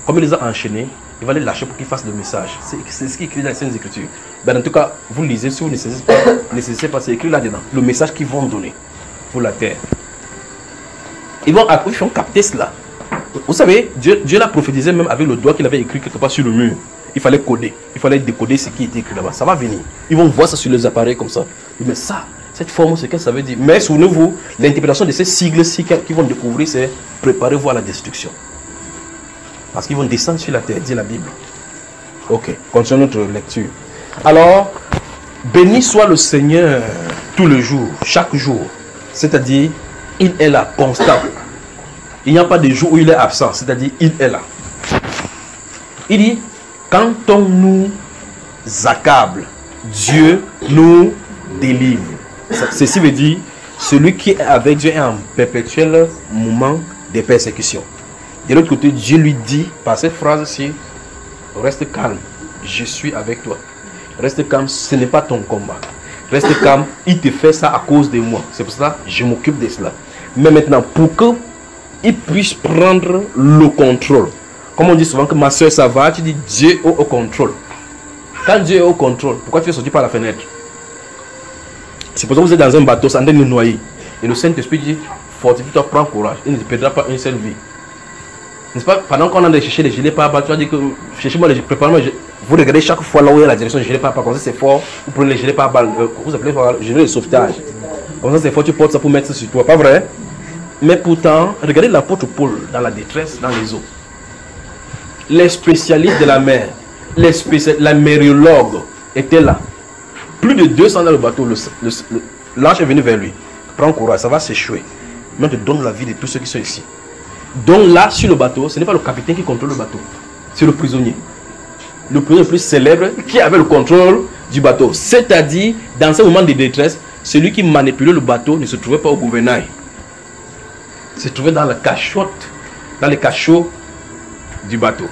Comme il les a enchaînés, il va les lâcher pour qu'ils fassent le message. C'est ce qui est écrit dans les Saintes Écritures. Ben, en tout cas, vous lisez, si vous ne saisissez pas, c'est écrit là-dedans. Le message qu'ils vont donner pour la terre. Ils vont capter cela. Vous savez, Dieu l'a prophétisé même avec le doigt qu'il avait écrit quelque part sur le mur. Il fallait coder, il fallait décoder ce qui était écrit là-bas. Ça va venir. Ils vont voir ça sur les appareils comme ça. Mais ça, cette forme, c'est ce que ça veut dire. Mais souvenez-vous, l'interprétation de ces sigles-ci qu'ils vont découvrir, c'est préparez-vous à la destruction. Parce qu'ils vont descendre sur la terre, dit la Bible. Ok, continuons notre lecture. Alors, béni soit le Seigneur tous les jours, chaque jour. C'est-à-dire, il est là, constant. Il n'y a pas de jour où il est absent, c'est-à-dire, il est là. Il dit, quand on nous accable, Dieu nous délivre. Ceci veut dire, celui qui est avec Dieu est en perpétuel moment de persécution. De l'autre côté, Dieu lui dit, par cette phrase-ci, reste calme, je suis avec toi. Reste calme, ce n'est pas ton combat. Reste calme, il te fait ça à cause de moi. C'est pour ça que je m'occupe de cela. Mais maintenant, pour qu'il puisse prendre le contrôle, comme on dit souvent que ma soeur ça va, tu dis Dieu est au contrôle. Quand Dieu est au contrôle, pourquoi tu es sorti par la fenêtre? C'est pour ça que vous êtes dans un bateau, ça en train de noyer. Et le Saint-Esprit dit, fortifie-toi, prends courage, il ne te perdra pas une seule vie. N'est-ce pas? Pendant qu'on a cherché les gilets pare-balles, tu vas dire que cherchez-moi les prépare-moi. Vous regardez chaque fois là où il y a la direction des gilets pare-balles, comme ça c'est fort, vous prenez les gilets pare-balles, vous appelez gilet de sauvetage. Comme ça c'est fort, tu portes ça pour mettre ça sur toi, pas vrai? Mais pourtant, regardez l'apôtre Paul dans la détresse, dans les eaux. Les spécialistes de la mer, la mériologue étaient là. Plus de 200 dans le bateau, l'ange est venu vers lui. Prends courage, ça va s'échouer. Mais on te donne la vie de tous ceux qui sont ici. Donc là, sur le bateau, ce n'est pas le capitaine qui contrôle le bateau. C'est le prisonnier. Le prisonnier le plus célèbre qui avait le contrôle du bateau. C'est-à-dire, dans ce moment de détresse, celui qui manipulait le bateau ne se trouvait pas au gouvernail. Il se trouvait dans la cachotte, dans les cachots du bateau.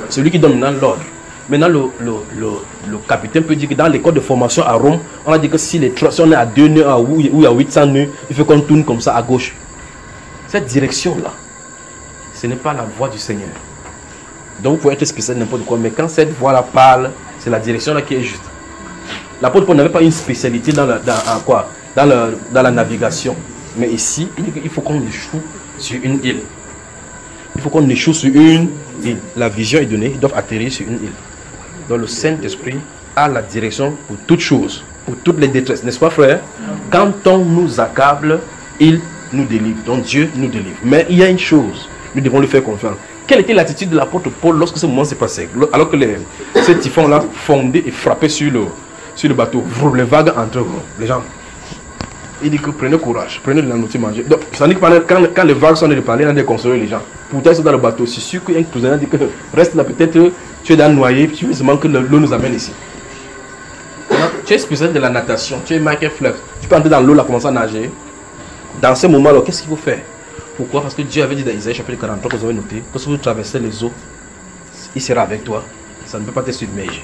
Celui qui donne maintenant l'ordre. Maintenant, le capitaine peut dire que dans l'école de formation à Rome, on a dit que si on est à 2 nœuds ou à 800 nœuds, il faut qu'on tourne comme ça à gauche. Cette direction-là, ce n'est pas la voix du Seigneur. Donc, vous pouvez être spécial n'importe quoi, mais quand cette voix-là parle, c'est la direction là qui est juste. L'apôtre Paul n'avait pas une spécialité dans la navigation. Mais ici, il faut qu'on échoue sur une île. Il faut qu'on échoue sur une île. La vision est donnée, ils doivent atterrir sur une île. Donc le Saint-Esprit a la direction pour toutes choses, pour toutes les détresses. N'est-ce pas, frère? Quand on nous accable, il nous délivre. Donc Dieu nous délivre. Mais il y a une chose, nous devons lui faire confiance. Quelle était l'attitude de l'apôtre Paul lorsque ce moment s'est passé? Alors que ces typhons-là fondaient et frappaient sur le bateau. Les vagues entre eux. Les gens, il dit que prenez courage, prenez de la nourriture, mangez. Donc, ça dit que quand les vagues sont de parler, on a de consoler les gens. Pourtant, ils sont dans le bateau. C'est sûr qu'un prisonnier dit que reste là, peut-être tu es dans le noyer, tu veux seulement que l'eau nous amène ici. Alors, tu es spécialiste de la natation, tu es Michael Phelps. Tu peux entrer dans l'eau, là, commencer à nager. Dans ce moment-là, qu'est-ce qu'il faut faire? Pourquoi? Parce que Dieu avait dit dans Isaïe chapitre 43, que vous avez noté, que si vous traversez les eaux, il sera avec toi. Ça ne peut pas te submerger.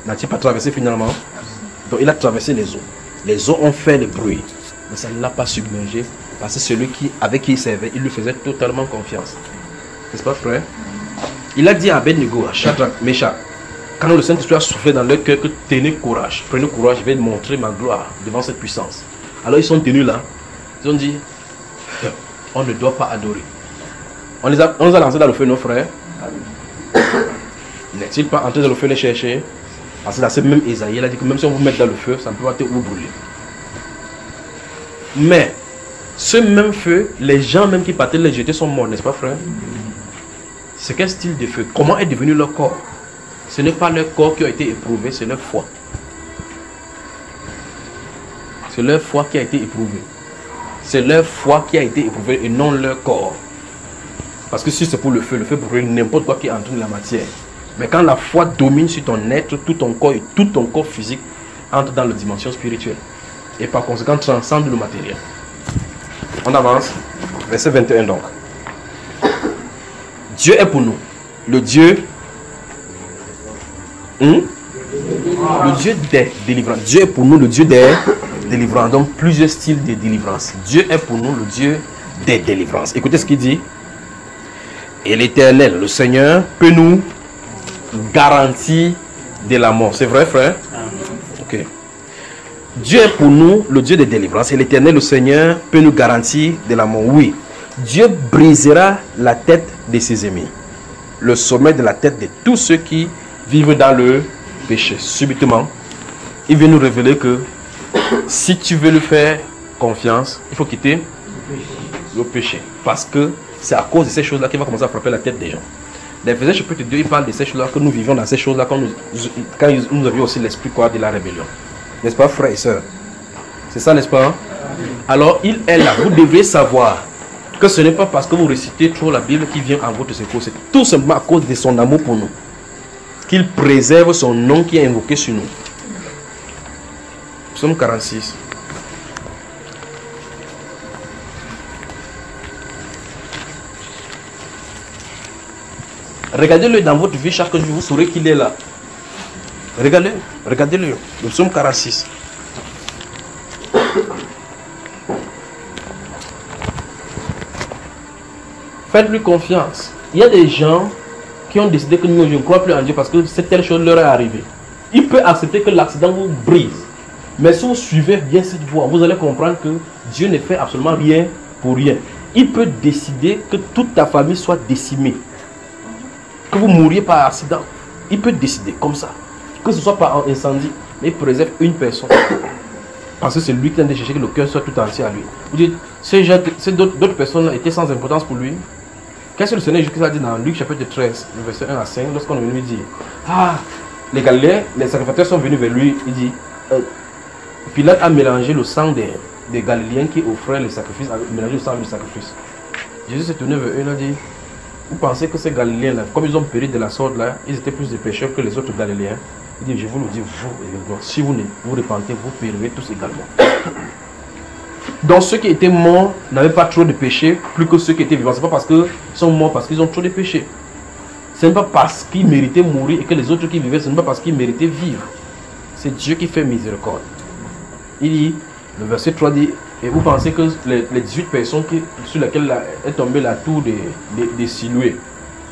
N'a-t-il pas traversé finalement? Donc il a traversé les eaux. Les eaux ont fait le bruit. Mais ça ne l'a pas submergé. Parce que celui avec qui il servait, il lui faisait totalement confiance. N'est-ce pas, frère? Il a dit à Abednego, à Shadrach, Meshach, quand le Saint-Esprit a soufflé dans leur cœur que tenez courage, prenez courage, je vais montrer ma gloire devant cette puissance. Alors ils sont tenus là. Ils ont dit, on ne doit pas adorer. On nous a lancé dans le feu, nos frères. N'est-il pas entré dans le feu les chercher? Parce que là, c'est même Isaïe, il a dit que même si on vous met dans le feu, ça ne peut pas vous brûler. Mais, ce même feu, les gens même qui partaient les jeter sont morts, n'est-ce pas, frère? C'est quel style de feu? Comment est devenu leur corps? Ce n'est pas leur corps qui a été éprouvé, c'est leur foi. C'est leur foi qui a été éprouvée. C'est leur foi qui a été éprouvée et non leur corps. Parce que si c'est pour le feu brûle n'importe quoi qui entre dans la matière. Mais quand la foi domine sur ton être, tout ton corps et tout ton corps physique entre dans la dimension spirituelle. Et par conséquent transcende le matériel. On avance. Verset 21 donc. Dieu est pour nous. Le Dieu... Le Dieu des délivrances. Dieu est pour nous le Dieu des délivrances. Donc plusieurs styles de délivrance. Dieu est pour nous le Dieu des délivrances. Écoutez ce qu'il dit. Et l'Éternel, le Seigneur, peut nous garantir de la mort. C'est vrai, frère? Ok. Dieu est pour nous le Dieu des délivrances. Et l'Éternel, le Seigneur, peut nous garantir de la mort. Oui. Dieu brisera la tête de ses ennemis. Le sommet de la tête de tous ceux qui vivent dans le péché. Subitement, il veut nous révéler que si tu veux lui faire confiance, il faut quitter le péché. Parce que c'est à cause de ces choses-là qu'il va commencer à frapper la tête des gens. Dans Ephésiens chapitre 2, il parle de ces choses-là que nous vivions dans ces choses-là quand nous avions aussi l'esprit de la rébellion. N'est-ce pas, frères et sœurs? C'est ça, n'est-ce pas? Alors, il est là. Vous devez savoir que ce n'est pas parce que vous récitez trop la Bible qui vient en votre secours. C'est tout simplement à cause de son amour pour nous qu'il préserve son nom qui est invoqué sur nous. Psaume 46. Regardez-le dans votre vie chaque jour, vous saurez qu'il est là. Regardez-le, le psaume 46. Faites-lui confiance. Il y a des gens qui ont décidé que nous, je ne crois plus en Dieu parce que cette telle chose leur est arrivée. Il peut accepter que l'accident vous brise. Mais si vous suivez bien cette voie, vous allez comprendre que Dieu ne fait absolument rien pour rien. Il peut décider que toute ta famille soit décimée. Que vous mouriez par accident. Il peut décider comme ça. Que ce soit par incendie. Mais il préserve une personne. Parce que c'est lui qui vient de chercher que le cœur soit tout entier à lui. Vous dites, ces d'autres personnes étaient sans importance pour lui. Qu'est-ce que le Seigneur Jésus a dit dans Luc chapitre 13, verset 1 à 5, lorsqu'on est venu lui dire, ah, les Galiléens, les sacrificateurs sont venus vers lui, il dit, Pilate a mélangé le sang des Galiléens qui offraient les sacrifices, a mélangé le sang du sacrifice. Jésus s'est tourné vers eux et il a dit, vous pensez que ces Galiléens-là, comme ils ont péri de la sorte là, ils étaient plus de pécheurs que les autres Galiléens. Il dit, je vous le dis, vous, si vous ne vous repentez, vous périrez tous également. Donc ceux qui étaient morts n'avaient pas trop de péchés, plus que ceux qui étaient vivants. Ce n'est pas parce qu'ils sont morts parce qu'ils ont trop de péchés. Ce n'est pas parce qu'ils méritaient mourir et que les autres qui vivaient, ce n'est pas parce qu'ils méritaient vivre. C'est Dieu qui fait miséricorde. Il dit, le verset 3 dit, Et vous pensez que les 18 personnes sur lesquelles est tombée la tour des Siloué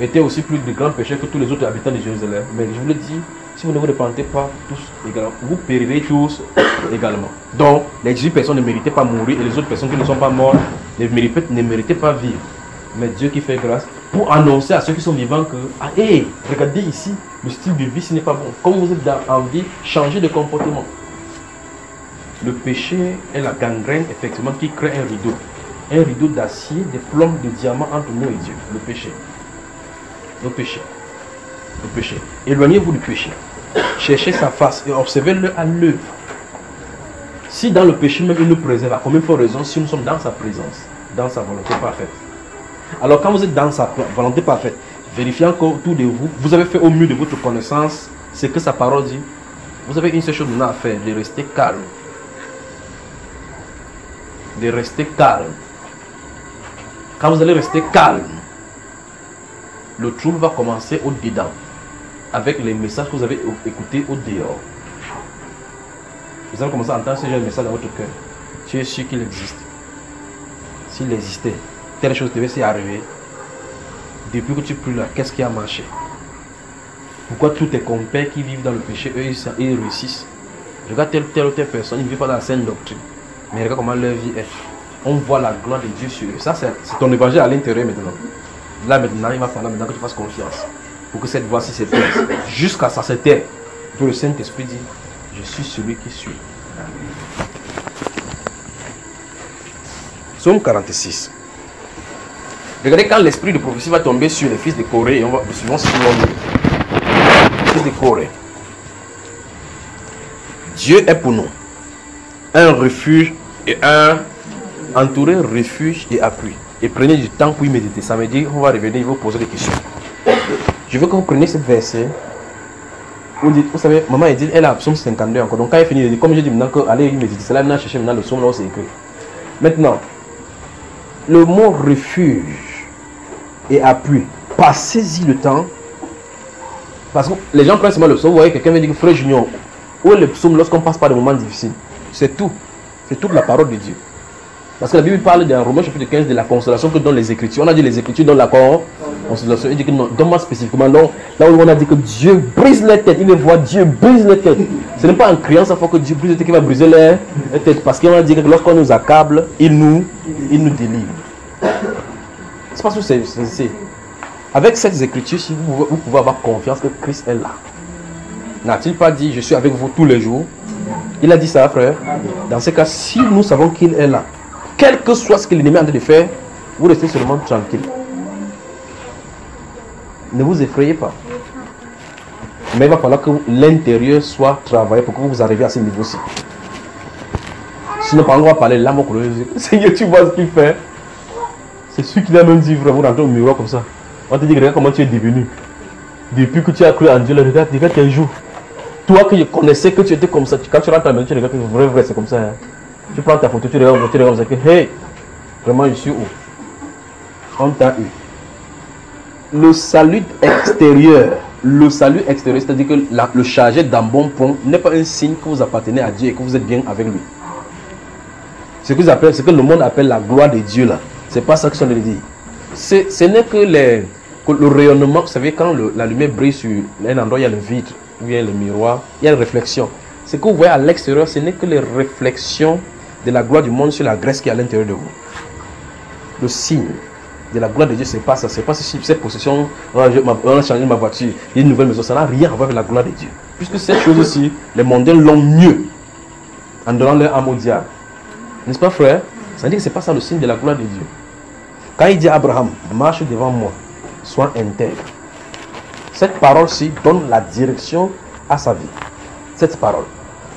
étaient aussi plus de grands pécheurs que tous les autres habitants de Jérusalem? Mais je vous le dis, si vous ne vous repentez pas tous également, vous périrez tous également. Donc, les 18 personnes ne méritaient pas mourir et les autres personnes qui ne sont pas mortes ne méritaient pas vivre. Mais Dieu qui fait grâce pour annoncer à ceux qui sont vivants que, ah, hey, regardez ici, le style de vie, ce n'est pas bon. Comme vous êtes en vie, changez de comportement. Le péché est la gangrène, effectivement, qui crée un rideau. Un rideau d'acier, de plomb, de diamant entre nous et Dieu. Le péché. Le péché. Le péché. Éloignez-vous du péché. Cherchez sa face et observez-le à l'œuvre. Si dans le péché même il nous préserve, à combien de fois raison si nous sommes dans sa présence, dans sa volonté parfaite. Alors quand vous êtes dans sa volonté parfaite, vérifiez encore autour de vous, vous avez fait au mieux de votre connaissance ce que sa parole dit. Vous avez une seule chose maintenant à faire, de rester calme. De rester calme. Quand vous allez rester calme, le trouble va commencer au-dedans, avec les messages que vous avez écoutés au dehors. Vous allez commencer à entendre ce genre de message dans votre cœur. Tu es sûr qu'il existe. S'il existait, telle chose devait s'y arriver. Depuis que tu es plus là, qu'est-ce qui a marché? Pourquoi tous tes compères qui vivent dans le péché, eux, ils réussissent? Regarde telle ou telle personne, ils ne vivent pas dans la saine doctrine. Mais regarde comment leur vie est. On voit la gloire de Dieu sur eux. Ça, c'est ton évangile à l'intérieur maintenant. Là, maintenant, il va falloir maintenant que tu fasses confiance. Pour que cette voix-ci se taise. Jusqu'à ça se taise. Pour le Saint-Esprit dit, je suis celui qui suis. Psaume 46. Regardez quand l'esprit de prophétie va tomber sur les fils de Corée. Et on va suivre ce les fils de Corée. Dieu est pour nous un refuge et un entouré, refuge et appui. Et prenez du temps pour y méditer. Ça veut dire qu'on va revenir et vous poser des questions. Je veux que vous preniez ce verset. Vous savez, maman elle dit, elle a psaume 52 encore. Donc quand elle finit, elle dit, comme je dis maintenant que allez y méditer, c'est là maintenant chercher maintenant le psaume là où c'est écrit. Maintenant, le mot refuge et appui, passez-y le temps. Parce que les gens prennent seulement le psaume. Vous voyez, quelqu'un veut dire, frère Junior, où est le psaume lorsqu'on passe par des moments difficiles? C'est tout. C'est toute la parole de Dieu. Parce que la Bible parle dans Romains chapitre 15 de la consolation que donnent les Écritures. On a dit les Écritures donnent la consolation. Il dit que non, donne-moi spécifiquement. Donc, là où on a dit que Dieu brise les têtes, il les voit, Dieu brise les têtes. Ce n'est pas en criant ça fois que Dieu brise les têtes qu'il va briser les têtes. Parce qu'on a dit que lorsqu'on nous accable, il nous délivre. C'est parce que c'est. Avec cette Écriture, si vous pouvez avoir confiance que Christ est là. N'a-t-il pas dit, je suis avec vous tous les jours? Il a dit ça, frère. Dans ce cas, si nous savons qu'il est là, quel que soit ce que l'ennemi est en train de faire, vous restez seulement tranquille. Ne vous effrayez pas. Mais il va falloir que l'intérieur soit travaillé pour que vous arriviez à ce niveau-ci. Sinon, on va parler là, mon collègue. Seigneur, tu vois ce qu'il fait. C'est celui qui l'a même dit, frère, vous rentrez au miroir comme ça. On te dit, regarde comment tu es devenu. Depuis que tu as cru en Dieu, regarde tes jours. Toi que je connaissais que tu étais comme ça, quand tu rentres à la maison, tu regardes que vrai, c'est comme ça. Hein. Tu prends ta photo, tu regardes comme ça, que hey, vraiment je suis où? On t'a eu. Le salut extérieur, c'est-à-dire que le charger d'un bon point n'est pas un signe que vous appartenez à Dieu et que vous êtes bien avec lui. Ce que le monde appelle la gloire de Dieu là, c'est pas ça que je suis en train de dire. Ce n'est que le rayonnement, vous savez, quand la lumière brille sur un endroit, il y a le vitre, ou il y a le miroir, il y a une réflexion. Ce que vous voyez à l'extérieur, ce n'est que les réflexions de la gloire du monde sur la graisse qui est à l'intérieur de vous. Le signe de la gloire de Dieu, c'est pas ça. C'est pas cette possession, on a changé ma voiture, il y a une nouvelle maison, ça n'a rien à voir avec la gloire de Dieu. Puisque cette chose-ci, les mondains l'ont mieux en donnant leur âme au diable. N'est-ce pas, frère? Ça veut dire que ce n'est pas ça le signe de la gloire de Dieu. Quand il dit à Abraham, marche devant moi, sois intègre. Cette parole-ci donne la direction à sa vie. Cette parole.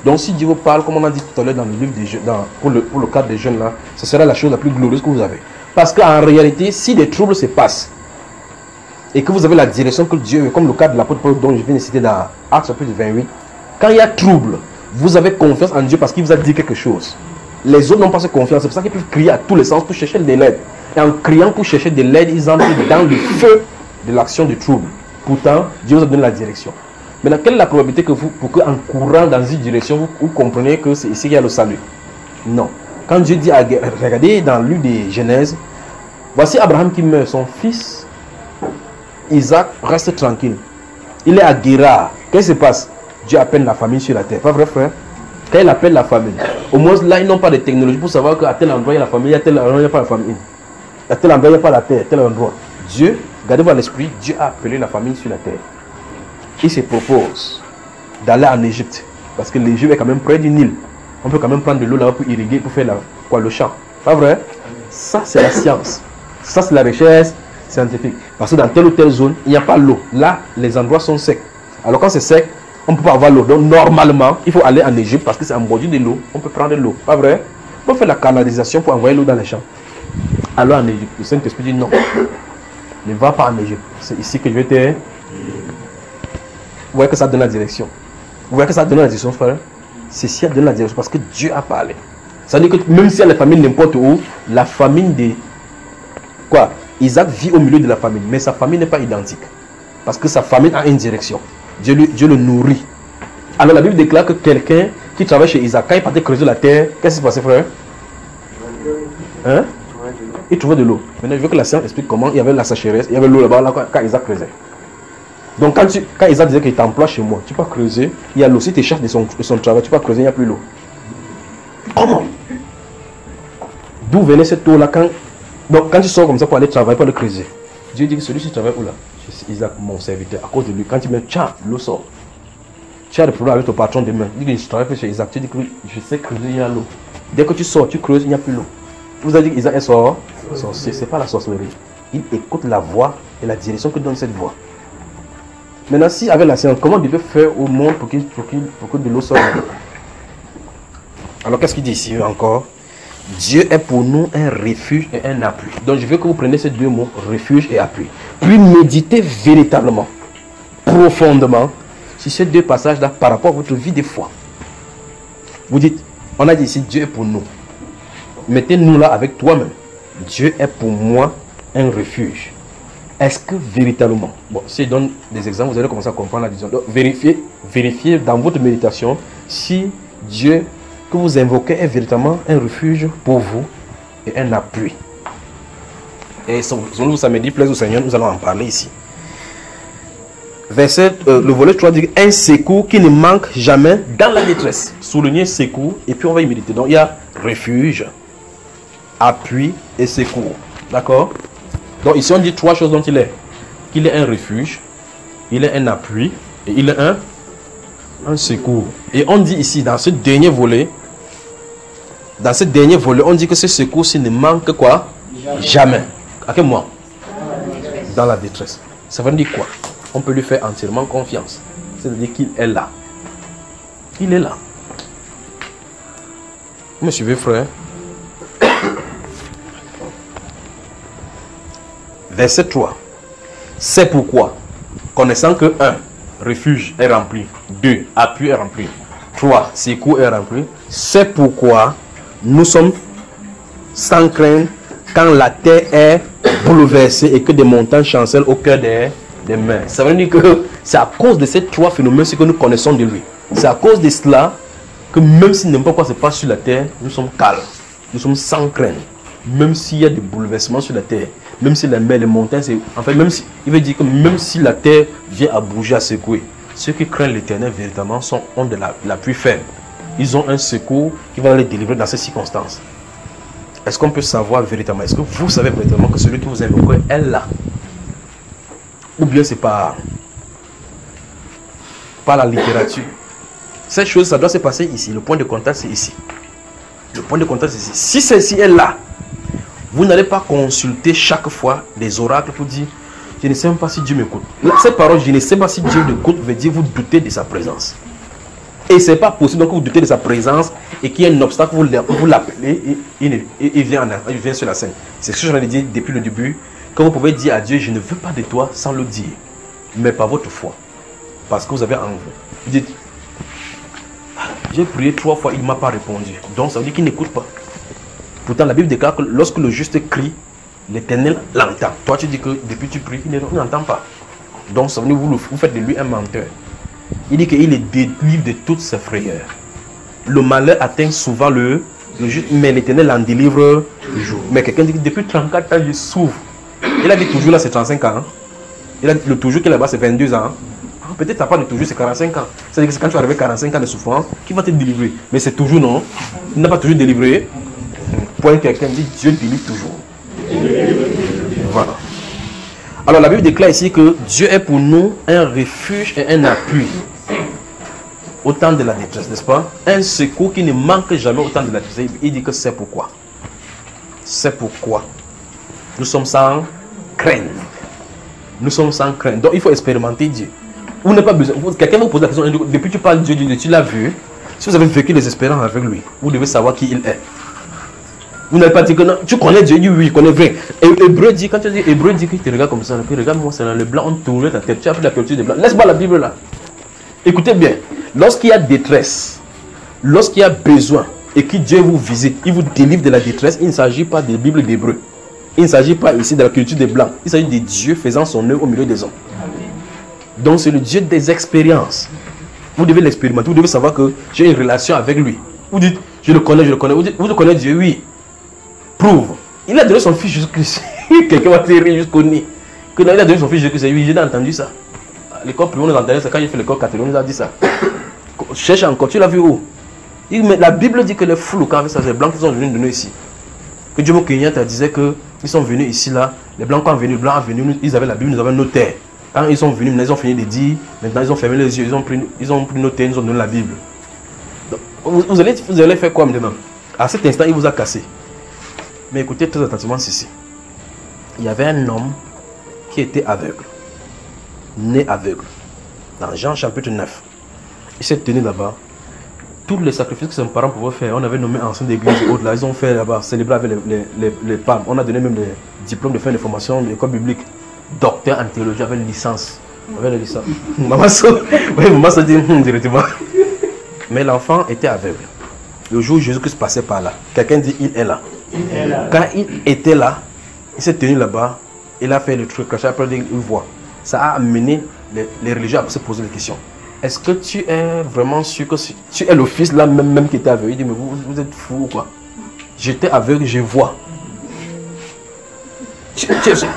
Donc si Dieu vous parle, comme on a dit tout à l'heure dans le livre des jeunes, pour le cadre des jeunes là, ce sera la chose la plus glorieuse que vous avez. Parce qu'en réalité, si des troubles se passent, et que vous avez la direction que Dieu veut, comme le cas de l'apôtre Paul dont je viens de citer dans Actes chapitre 28, quand il y a trouble, vous avez confiance en Dieu parce qu'il vous a dit quelque chose. Les autres n'ont pas cette confiance, c'est pour ça qu'ils peuvent crier à tous les sens pour chercher de l'aide. Et en criant pour chercher de l'aide, ils entrent dans le feu de l'action du trouble. Pourtant, Dieu vous a donné la direction. Maintenant, quelle est la probabilité que vous, pour qu'en courant dans une direction, vous compreniez que c'est ici qu'il y a le salut? Non. Quand Dieu dit, regardez dans le livre de Genèse, voici Abraham qui meurt, son fils Isaac reste tranquille. Il est à Guérar. Qu'est-ce qui se passe? Dieu appelle la famille sur la terre. Pas vrai, frère? Quand il appelle la famille, au moins là, ils n'ont pas de technologie pour savoir qu'à tel endroit il y a la famille, à tel endroit il n'y a pas la famille. À tel endroit il n'y a pas la terre, à tel endroit. Dieu, gardez-vous à l'esprit, Dieu a appelé la famille sur la terre. Il se propose d'aller en Égypte. Parce que l'Égypte est quand même près du Nil. On peut quand même prendre de l'eau là pour irriguer, pour faire le champ. Pas vrai? Ça, c'est la science. Ça, c'est la recherche scientifique. Parce que dans telle ou telle zone, il n'y a pas l'eau. Là, les endroits sont secs. Alors quand c'est sec, on ne peut pas avoir l'eau. Donc normalement, il faut aller en Égypte parce que c'est un bordure de l'eau. On peut prendre de l'eau. Pas vrai? On peut faire la canalisation pour envoyer l'eau dans les champs. Alors en Égypte, le Saint-Esprit dit non. Ne va pas en Égypte. C'est ici que je vais te... Vous voyez que ça donne la direction. Vous voyez que ça donne la direction, frère? C'est ici qui donne la direction parce que Dieu a parlé. Ça veut dire que même si il y a la famille n'importe où, la famille de... Quoi? Isaac vit au milieu de la famille, mais sa famille n'est pas identique. Parce que sa famille a une direction. Dieu le nourrit. Alors la Bible déclare que quelqu'un qui travaille chez Isaac, quand il partait creuser la terre, qu'est-ce qui se passait, frère? Hein? Il trouvait de l'eau. Maintenant, je veux que la science explique comment il y avait la sécheresse, il y avait l'eau là-bas, là, quand Isaac creusait. Donc quand Isaac disait qu'il t'emploie chez moi, tu peux creuser, il y a l'eau. Si tu cherches de son travail, tu peux creuser, il n'y a plus l'eau. Comment? D'où venait cette eau-là quand... Donc quand tu sors comme ça pour aller travailler, pour aller creuser, Dieu dit que celui-ci travaille où là? C'est Isaac, mon serviteur. À cause de lui, quand tu mets, tiens, l'eau sort. Tu as des problèmes avec ton patron demain. Il dit que je travaille chez Isaac. Tu dis que oui, je sais creuser, il y a l'eau. Dès que tu sors, tu creuses, il n'y a plus l'eau. Vous avez dit qu'Isaac est sort. Ce n'est pas la sorcellerie. Il écoute la voix et la direction que donne cette voix. Maintenant, si avec la science, comment Dieu peut faire au monde pour que de l'eau sorte? Alors qu'est-ce qu'il dit ici encore? Dieu est pour nous un refuge et un appui. Donc je veux que vous preniez ces deux mots, refuge et appui. Puis méditez véritablement, profondément, sur ces deux passages-là par rapport à votre vie de foi. Vous dites, on a dit ici, Dieu est pour nous. Mettez-nous là avec toi-même. Dieu est pour moi un refuge. Est-ce que véritablement, bon, si je donne des exemples, vous allez commencer à comprendre la vision. Donc vérifiez dans votre méditation si Dieu que vous invoquez est véritablement un refuge pour vous et un appui. Et selon vous samedi, plaise au Seigneur, nous allons en parler ici. Verset, le volet 3 dit un secours qui ne manque jamais dans la détresse. Soulignez secours et puis on va y méditer. Donc il y a refuge, appui et secours. D'accord? Donc ici on dit trois choses dont il est. Qu'il est un refuge, il est un appui et il est un secours. Et on dit ici dans ce dernier volet, on dit que ce secours-ci ne manque quoi? Jamais. À quel moment? Dans la détresse. Ça veut dire quoi? On peut lui faire entièrement confiance. C'est-à-dire qu'il est là. Il est là. Vous me suivez, frère? Verset 3. C'est pourquoi, connaissant que 1, refuge est rempli. 2, appui est rempli. 3, secours est rempli. C'est pourquoi nous sommes sans crainte quand la terre est bouleversée et que des montagnes chancellent au cœur des mers. Ça veut dire que c'est à cause de ces trois phénomènes que nous connaissons de lui. C'est à cause de cela que même si n'importe quoi se passe sur la terre, nous sommes calmes. Nous sommes sans crainte. Même s'il y a des bouleversements sur la terre, même si la mer, les montagnes, en fait, même si, il veut dire que même si la terre vient à bouger, à secouer, ceux qui craignent l'Éternel véritablement ont de la pluie faible. Ils ont un secours qui va les délivrer dans ces circonstances. Est-ce qu'on peut savoir véritablement? Est-ce que vous savez véritablement que celui qui vous invoque est là? Ou bien c'est pas la littérature? Cette chose, ça doit se passer ici. Le point de contact, c'est ici. Le point de contact, c'est ici. Si celle-ci est là, vous n'allez pas consulter chaque fois des oracles pour dire je ne sais même pas si Dieu m'écoute. Cette parole, je ne sais pas si Dieu m'écoute, veut dire vous doutez de sa présence. Et ce n'est pas possible donc vous doutez de sa présence et qu'il y a un obstacle, vous l'appelez et il vient sur la scène. C'est ce que j'en ai dit depuis le début. Quand vous pouvez dire à Dieu, je ne veux pas de toi sans le dire, mais par votre foi. Parce que vous avez envie. Vous dites, j'ai prié 3 fois, il ne m'a pas répondu. Donc ça veut dire qu'il n'écoute pas. Pourtant la Bible déclare que lorsque le juste crie, l'Éternel l'entend. Toi tu dis que depuis tu pries, il n'entend pas. Donc ça veut dire que vous faites de lui un menteur. Il dit qu'il est délivre de toutes ses frayeurs. Le malheur atteint souvent le mais l'Éternel en délivre toujours. Mais quelqu'un dit que depuis 34 ans, je souffre. Il a dit toujours là, c'est 35 ans. Hein. Il a dit le toujours qui est là-bas, c'est 22 ans. Hein. Peut-être ça pas de toujours, c'est 45 ans. C'est-à-dire que c'est quand tu arrives à 45 ans de souffrance, qui va te délivrer. Mais c'est toujours non. Il n'a pas toujours délivré. Point quelqu'un dit Dieu délivre toujours. Voilà. Alors la Bible déclare ici que Dieu est pour nous un refuge et un appui au temps de la détresse, n'est-ce pas? Un secours qui ne manque jamais au temps de la détresse. Il dit que c'est pourquoi. C'est pourquoi nous sommes sans crainte. Nous sommes sans crainte. Donc il faut expérimenter Dieu. Vous n'avez pas besoin. Quelqu'un vous pose la question, depuis que tu parles de Dieu, tu l'as vu. Si vous avez vécu les expériences avec lui, vous devez savoir qui il est. Vous n'avez pas dit que non, tu connais Dieu, oui, je connais vrai. Et Hébreu dit, quand tu dis Hébreu dit qu'il te regarde comme ça, puis regarde-moi, c'est dans le blanc, on tourne ta tête, tu as fait la culture des blancs. Laisse-moi la Bible là. Écoutez bien, lorsqu'il y a détresse, lorsqu'il y a besoin, et que Dieu vous visite, il vous délivre de la détresse, il ne s'agit pas de la Bible d'Hébreu. Il ne s'agit pas ici de la culture des blancs. Il s'agit de Dieu faisant son œuvre au milieu des hommes. Donc c'est le Dieu des expériences. Vous devez l'expérimenter, vous devez savoir que j'ai une relation avec lui. Vous dites, je le connais, je le connais. Vous dites, vous le connaissez Dieu, oui. Prouve. Il a donné son fils Jésus-Christ. Quelqu'un va tirer jusqu'au nez. Que il a donné son fils Jésus-Christ. Oui, j'ai entendu ça. À l'école primaire, on entendait ça. Quand j'ai fait l'école catholique, on nous a dit ça. Cherche encore, tu l'as vu où? La Bible dit que les flous, quand avec ça, les blancs qui sont venus de nous ici. Que Jomo Kenyatta disait qu'ils sont venus ici, là. Les blancs, quand sont venus, les blancs sont venus, ils avaient la Bible, nous avons nos terres. Quand ils sont venus, ils ont fini de dire, maintenant ils ont fermé les yeux, ils ont pris nos terres, ils nous ont donné la Bible. Donc, vous allez faire quoi maintenant? À cet instant, il vous a cassé. Mais écoutez très attentivement ceci. Il y avait un homme qui était aveugle. Né aveugle. Dans Jean chapitre 9. Il s'est tenu là-bas. Tous les sacrifices que ses parents pouvaient faire, on avait nommé anciens d'église et autres là. Ils ont fait là-bas, célébrer avec les palmes. On a donné même des diplômes de fin de formation de l'école biblique. Docteur en théologie avec licence. Avec la licence. Maman se dit directement. Mais l'enfant était aveugle. Le jour où Jésus-Christ passait par là, quelqu'un dit il est là. Quand il était là, il s'est tenu là-bas, il a fait le truc, après il voit. Ça a amené les religieux à se poser des questions. Est-ce que tu es vraiment sûr que tu es le fils là même qui était aveugle? Il dit mais vous êtes fou ou quoi? J'étais aveugle, je vois.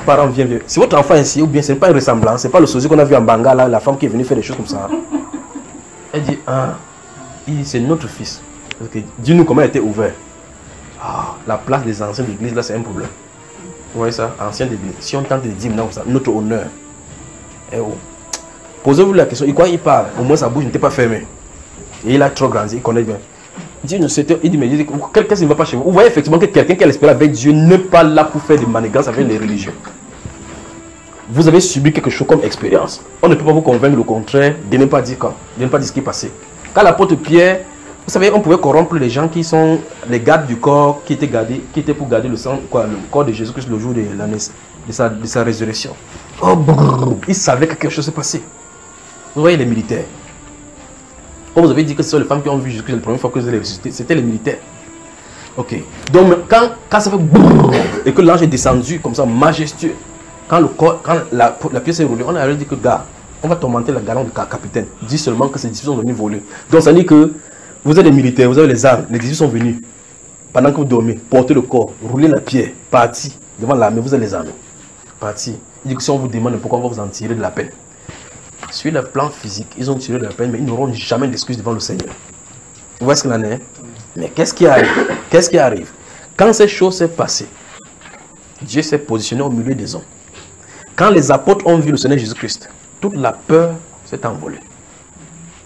Parents, viens. C'est votre enfant ici ou bien ce n'est pas une ressemblance? C'est pas le sosie qu'on a vu en Banga là, la femme qui est venue faire des choses comme ça. Elle dit ah, c'est notre fils. Okay. Dis-nous comment il était ouvert. Ah, la place des anciens d'église là c'est un problème. Vous voyez ça? Anciens d'église. Si on tente de dire non, ça, notre honneur. Eh oh. Posez-vous la question, quand il parle, au moins sa bouche n'était pas fermée. Et il a trop grandi, il connaît bien. Il dit, mais qu'est-ce qui ne va pas chez vous? Vous voyez effectivement que quelqu'un qui a l'esprit avec Dieu n'est pas là pour faire des manigances avec les religions. Vous avez subi quelque chose comme expérience. On ne peut pas vous convaincre le contraire de ne pas dire quoi, de ne pas dire ce qui est passé. Quand l'apôtre Pierre, vous savez, on pouvait corrompre les gens qui sont les gardes du corps, qui étaient pour garder le sang, le corps de Jésus-Christ le jour de sa résurrection. Oh, brrr, ils savaient que quelque chose s'est passé. Vous voyez les militaires. Comme vous avez dit que ce sont les femmes qui ont vu Jésus-Christ la première fois que vous avez ressuscité, c'était les militaires. Ok. Donc quand ça fait brrr, et que l'ange est descendu comme ça, majestueux, quand la pièce est roulée, on a dit que gars, on va tourmenter la galante du capitaine. Dis seulement que ces disciples sont venus voler. Donc ça dit que vous êtes des militaires, vous avez les armes, les disciples sont venus. Pendant que vous dormez, portez le corps, roulez la pierre, parti devant l'armée, vous avez les armes. Parti. Il dit que si on vous demande pourquoi on va vous en tirer de la peine. Sur le plan physique, ils ont tiré de la peine, mais ils n'auront jamais d'excuses devant le Seigneur. Vous voyez ce qu'il en est? Mais qu'est-ce qui arrive? Qu'est-ce qui arrive? Quand ces choses s'est passées, Dieu s'est positionné au milieu des hommes. Quand les apôtres ont vu le Seigneur Jésus-Christ, toute la peur s'est envolée.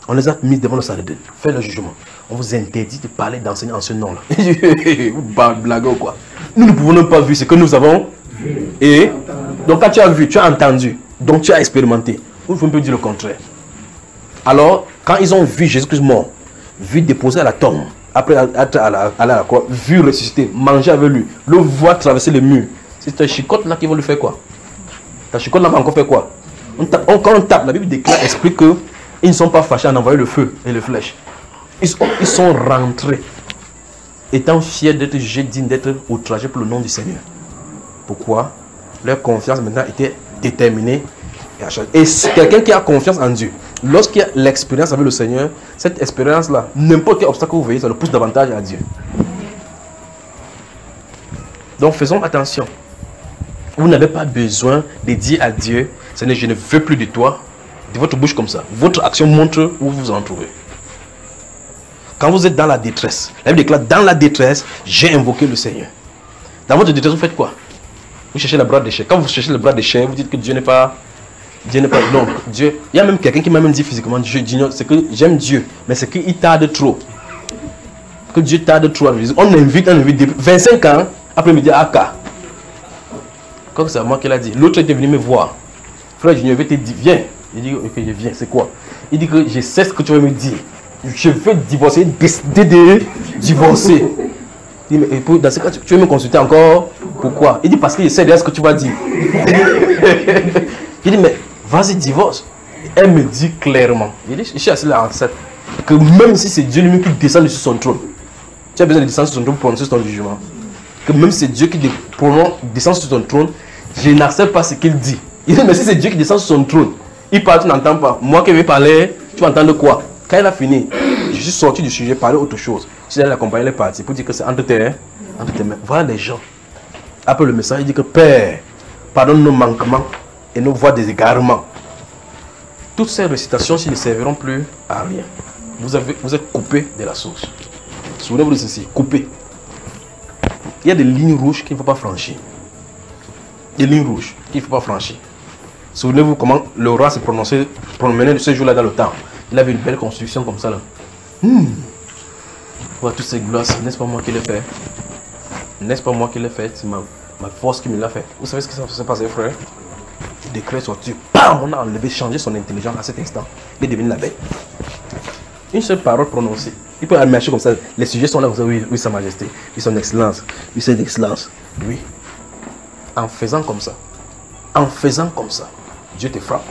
On les a mis devant le Sanhédrin, fait le jugement. On vous interdit de parler, d'enseigner en ce nom-là. Vous blaguez ou quoi? Nous ne pouvons même pas voir ce que nous avons. Et donc quand tu as vu, tu as entendu, donc tu as expérimenté. Ou il faut un peu dire le contraire. Alors, quand ils ont vu Jésus-Christ mort, vu déposé à la tombe, après être à la croix, vu ressusciter, manger avec lui, le voir traverser les murs, c'est ta chicotte là qui va lui faire quoi? Ta chicotte là va encore faire quoi? Quand on tape, la Bible déclare, explique que ils ne sont pas fâchés en envoyer le feu et les flèches. Ils sont rentrés, étant fiers d'être jugés, dignes d'être outragés pour le nom du Seigneur. Pourquoi? Leur confiance maintenant était déterminée. Et quelqu'un qui a confiance en Dieu, lorsqu'il y a l'expérience avec le Seigneur, cette expérience-là, n'importe quel obstacle que vous voyez, ça le pousse davantage à Dieu. Donc faisons attention. Vous n'avez pas besoin de dire à Dieu, Seigneur, je ne veux plus de toi. De votre bouche comme ça. Votre action montre où vous vous en trouvez. Quand vous êtes dans la détresse, la Bible déclare, dans la détresse, j'ai invoqué le Seigneur. Dans votre détresse, vous faites quoi? Vous cherchez le bras d'échec. Quand vous cherchez le bras d'échec, vous dites que Dieu n'est pas... Non, Dieu... Il y a même quelqu'un qui m'a même dit physiquement, c'est que j'aime Dieu, mais c'est qu'il tarde trop. Que Dieu tarde trop. On invite depuis 25 ans, après il me dit, ah, comme c'est moi qui l'a dit. L'autre était venu me voir. Frère Junior, je vais te dire, viens. Il dit, ok, je viens, c'est quoi? Il dit que je sais ce que tu vas me dire. Je veux divorcer, décider de divorcer. Il dit, mais dans ce cas, tu veux me consulter encore? Pourquoi? Il dit, parce que je sais déjà ce que tu vas dire. Il dit, mais vas-y, divorce. Elle me dit clairement, il dit, je suis assis là en 7, que même si c'est Dieu lui-même qui descend sur son trône, tu as besoin de descendre sur son trône pour prononcer ton jugement. Que même si c'est Dieu qui descend sur son trône, je n'accepte pas ce qu'il dit. Il dit, mais si c'est Dieu qui descend sur son trône, il parle, tu n'entends pas. Moi qui vais parler, tu vas entendre quoi? Quand il a fini, je suis sorti du sujet, parler autre chose. Si elle accompagne les parties pour dire que c'est entre tes mains. Voilà les gens. Après le message, il dit que Père, pardonne nos manquements et nos voies des égarements. Toutes ces récitations ne serviront plus à rien. Vous êtes coupé de la source. Souvenez-vous de ceci, coupé. Il y a des lignes rouges qu'il ne faut pas franchir. Des lignes rouges qu'il ne faut pas franchir. Souvenez-vous comment le roi s'est promené ce jour-là dans le temps. Il avait une belle construction comme ça là. Voilà toutes ces gloires, n'est-ce pas moi qui l'ai fait? N'est-ce pas moi qui l'ai fait? C'est ma force qui me l'a fait. Vous savez ce qui s'est passé, frère? Le décret est sorti. Bam! On a enlevé, changé son intelligence à cet instant. Il est devenu la bête. Une seule parole prononcée. Il peut marcher comme ça. Les sujets sont là, vous savez, oui, Sa Majesté, oui, Son Excellence, oui, Son Excellence. Oui. En faisant comme ça, Dieu te frappe.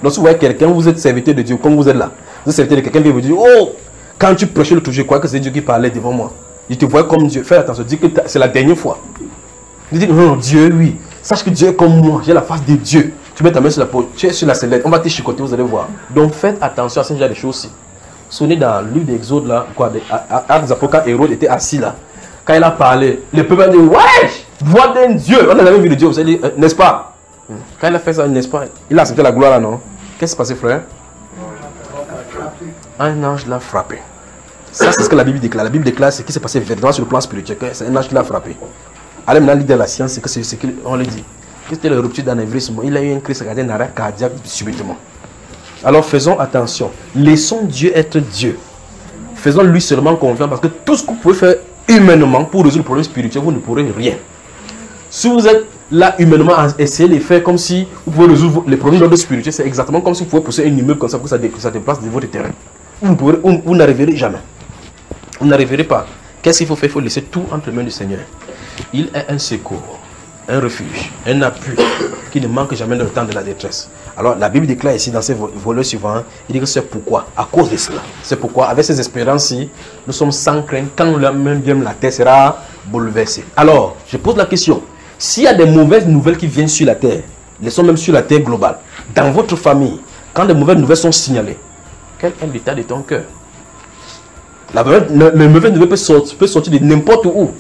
Donc, si vous voyez quelqu'un, vous êtes serviteur de Dieu, comme vous êtes là, vous êtes serviteur de quelqu'un qui vous dit, oh, quand tu prêchais le tout, je crois que c'est Dieu qui parlait devant moi. Je te vois comme Dieu. Fais attention, dis que c'est la dernière fois. Je dis, non, Dieu, oui. Sache que Dieu est comme moi, j'ai la face de Dieu. Tu mets ta main sur la peau, tu es sur la sellette, on va te chicoter, vous allez voir. Donc, faites attention à ce genre de choses aussi. Souvenez dans le livre d'Exode, là, quoi, Actes des Apôtres, quand Hérode était assis là, quand il a parlé, le peuple a dit, wesh, voix d'un Dieu. On n'a jamais vu de Dieu, vous savez, n'est-ce pas? Quand il a fait ça, n'est-ce pas? Il a accepté la gloire là, non? Qu'est-ce qui s'est passé, frère? Un ange l'a frappé. Ça, c'est ce que la Bible déclare. La Bible déclare ce qui s'est passé véritablement sur le plan spirituel. C'est un ange qui l'a frappé. Allez, maintenant, l'idée de la science, c'est que c'est ce qu'on le dit. C'était la rupture d'anévrisme. Il a eu une crise cardiaque, un arrêt cardiaque subitement. Alors, faisons attention. Laissons Dieu être Dieu. Faisons-lui seulement confiance parce que tout ce que vous pouvez faire humainement pour résoudre le problème spirituel, vous ne pourrez rien. Si vous êtes là humainement à essayer de faire comme si vous pouvez résoudre les problèmes d'ordre spirituel, c'est exactement comme si vous pouvez pousser un immeuble comme ça pour que ça déplace de votre terrain. Vous n'arriverez jamais. Vous n'arriverez pas. Qu'est-ce qu'il faut faire? Il faut laisser tout entre les mains du Seigneur. Il est un secours, un refuge, un appui qui ne manque jamais dans le temps de la détresse. Alors la Bible déclare ici dans ces volets suivants, il dit que c'est pourquoi, à cause de cela. C'est pourquoi, avec ces espérances-ci, nous sommes sans crainte quand même bien la terre sera bouleversée. Alors, je pose la question. S'il y a des mauvaises nouvelles qui viennent sur la terre, elles sont même sur la terre globale, dans votre famille, quand des mauvaises nouvelles sont signalées, quel est l'état de ton cœur? Le mauvais nouvelle peut sortir de n'importe où.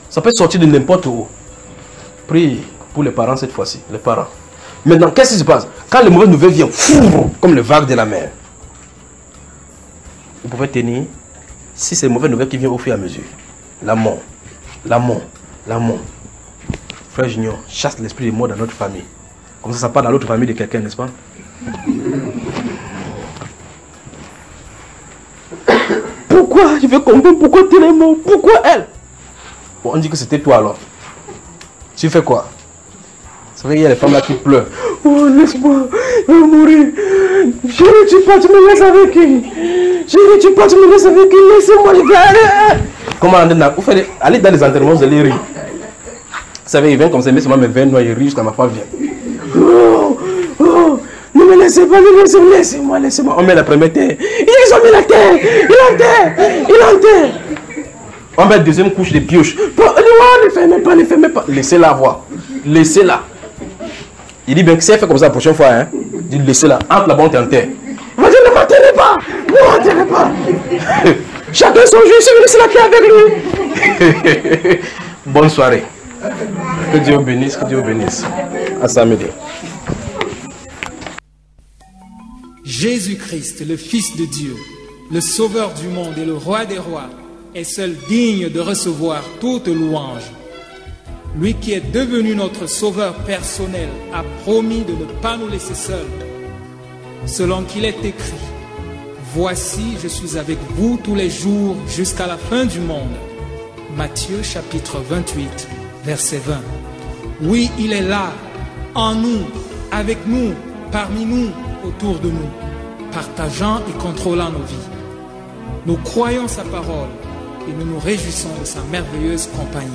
Ça peut sortir de n'importe où. Prie pour les parents cette fois-ci, les parents. Maintenant, qu'est-ce qui se passe? Quand les mauvaises nouvelles viennent, comme les vagues de la mer, vous pouvez tenir, si c'est les mauvaises nouvelles qui viennent au fur et à mesure. L'amour. Frère Junior, chasse l'esprit de mort dans notre famille. Comme ça part dans l'autre famille de quelqu'un, n'est-ce pas? Pourquoi? Je veux comprendre pourquoi tu es mort. Pourquoi elle? Bon, on dit que c'était toi alors. Tu fais quoi? C'est vrai qu'il y a des femmes là qui pleurent. Oh, laisse-moi, je vais mourir. Chérie, tu pars, tu me laisses avec qui? Chérie, tu pars, tu me laisses avec qui? Laissez-moi les gars. Comment vous faites allez dans les enterrements, vous allez rire. Vous savez, il vient comme ça, mais seulement mes veines noires, il rit jusqu'à ma femme vient. Oh, ne me laissez pas, laissez-moi. On met la première terre. Ils ont mis la terre. Il enterre. On met la deuxième couche de pioche. Ne fermez pas. Laissez-la voir. Laissez-la. Il dit bien que si elle fait comme ça la prochaine fois, hein, il dit laissez-la. Entre là-bas, on t'enterre. Il va dire ne m'enterrez pas. Chacun son jeu, je vais laisser la terre avec lui. Bonne soirée. Que Dieu vous bénisse, que Dieu vous bénisse. À samedi. Jésus-Christ, le Fils de Dieu, le Sauveur du monde et le Roi des rois, est seul digne de recevoir toute louange. Lui qui est devenu notre Sauveur personnel a promis de ne pas nous laisser seuls. Selon qu'il est écrit, « Voici, je suis avec vous tous les jours jusqu'à la fin du monde. » Matthieu chapitre 28, verset 20. Oui, il est là, en nous, avec nous, parmi nous, autour de nous, partageant et contrôlant nos vies. Nous croyons sa parole et nous nous réjouissons de sa merveilleuse compagnie.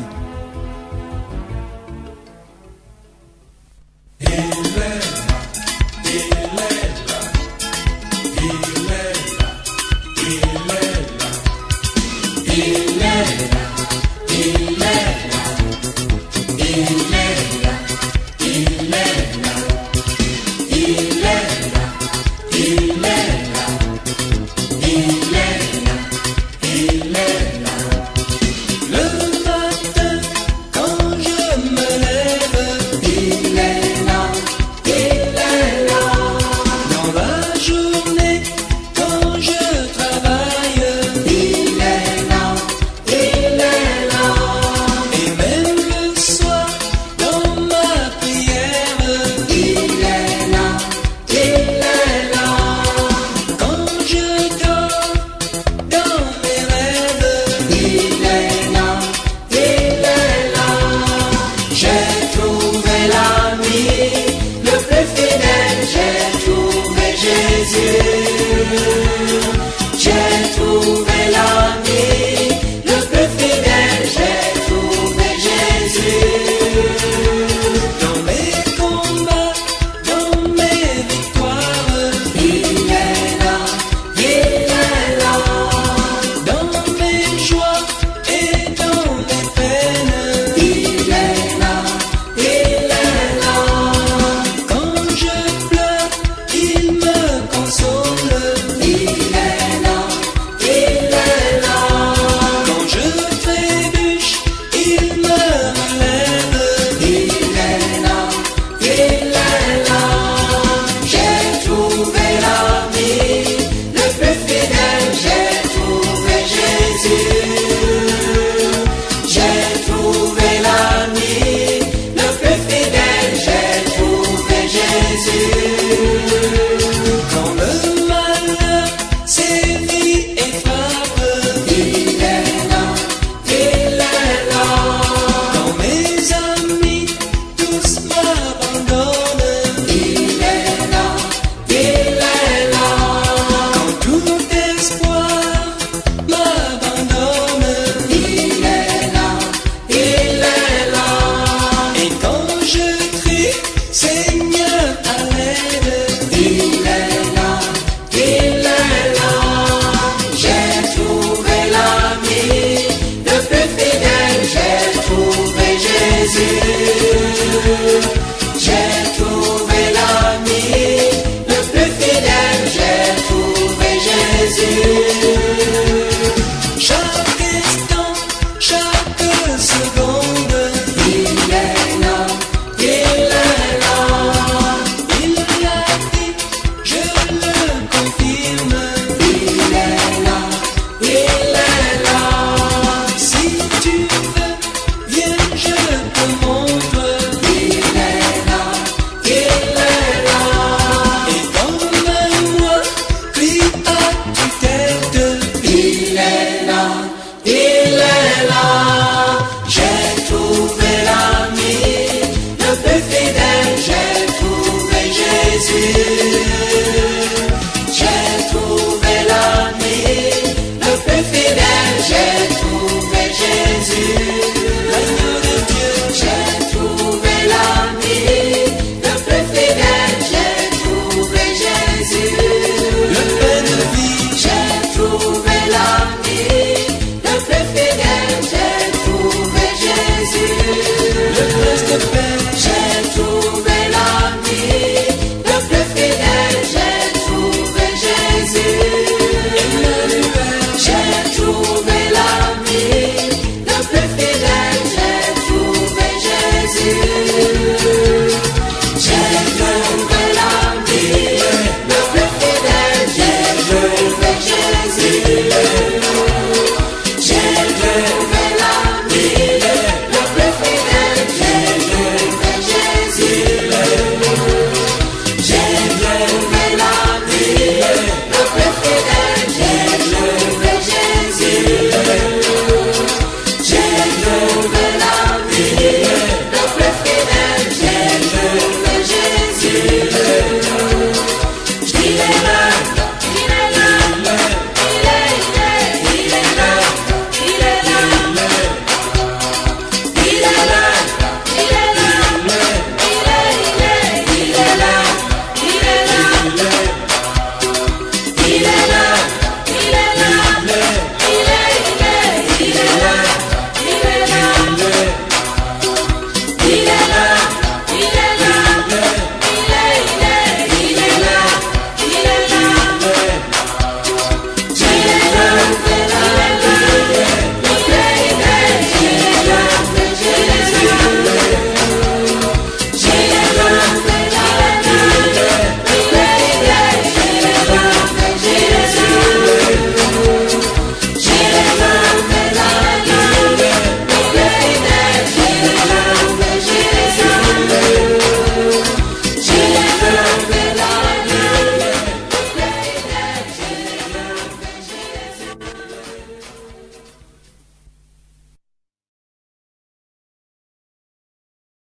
Il est là,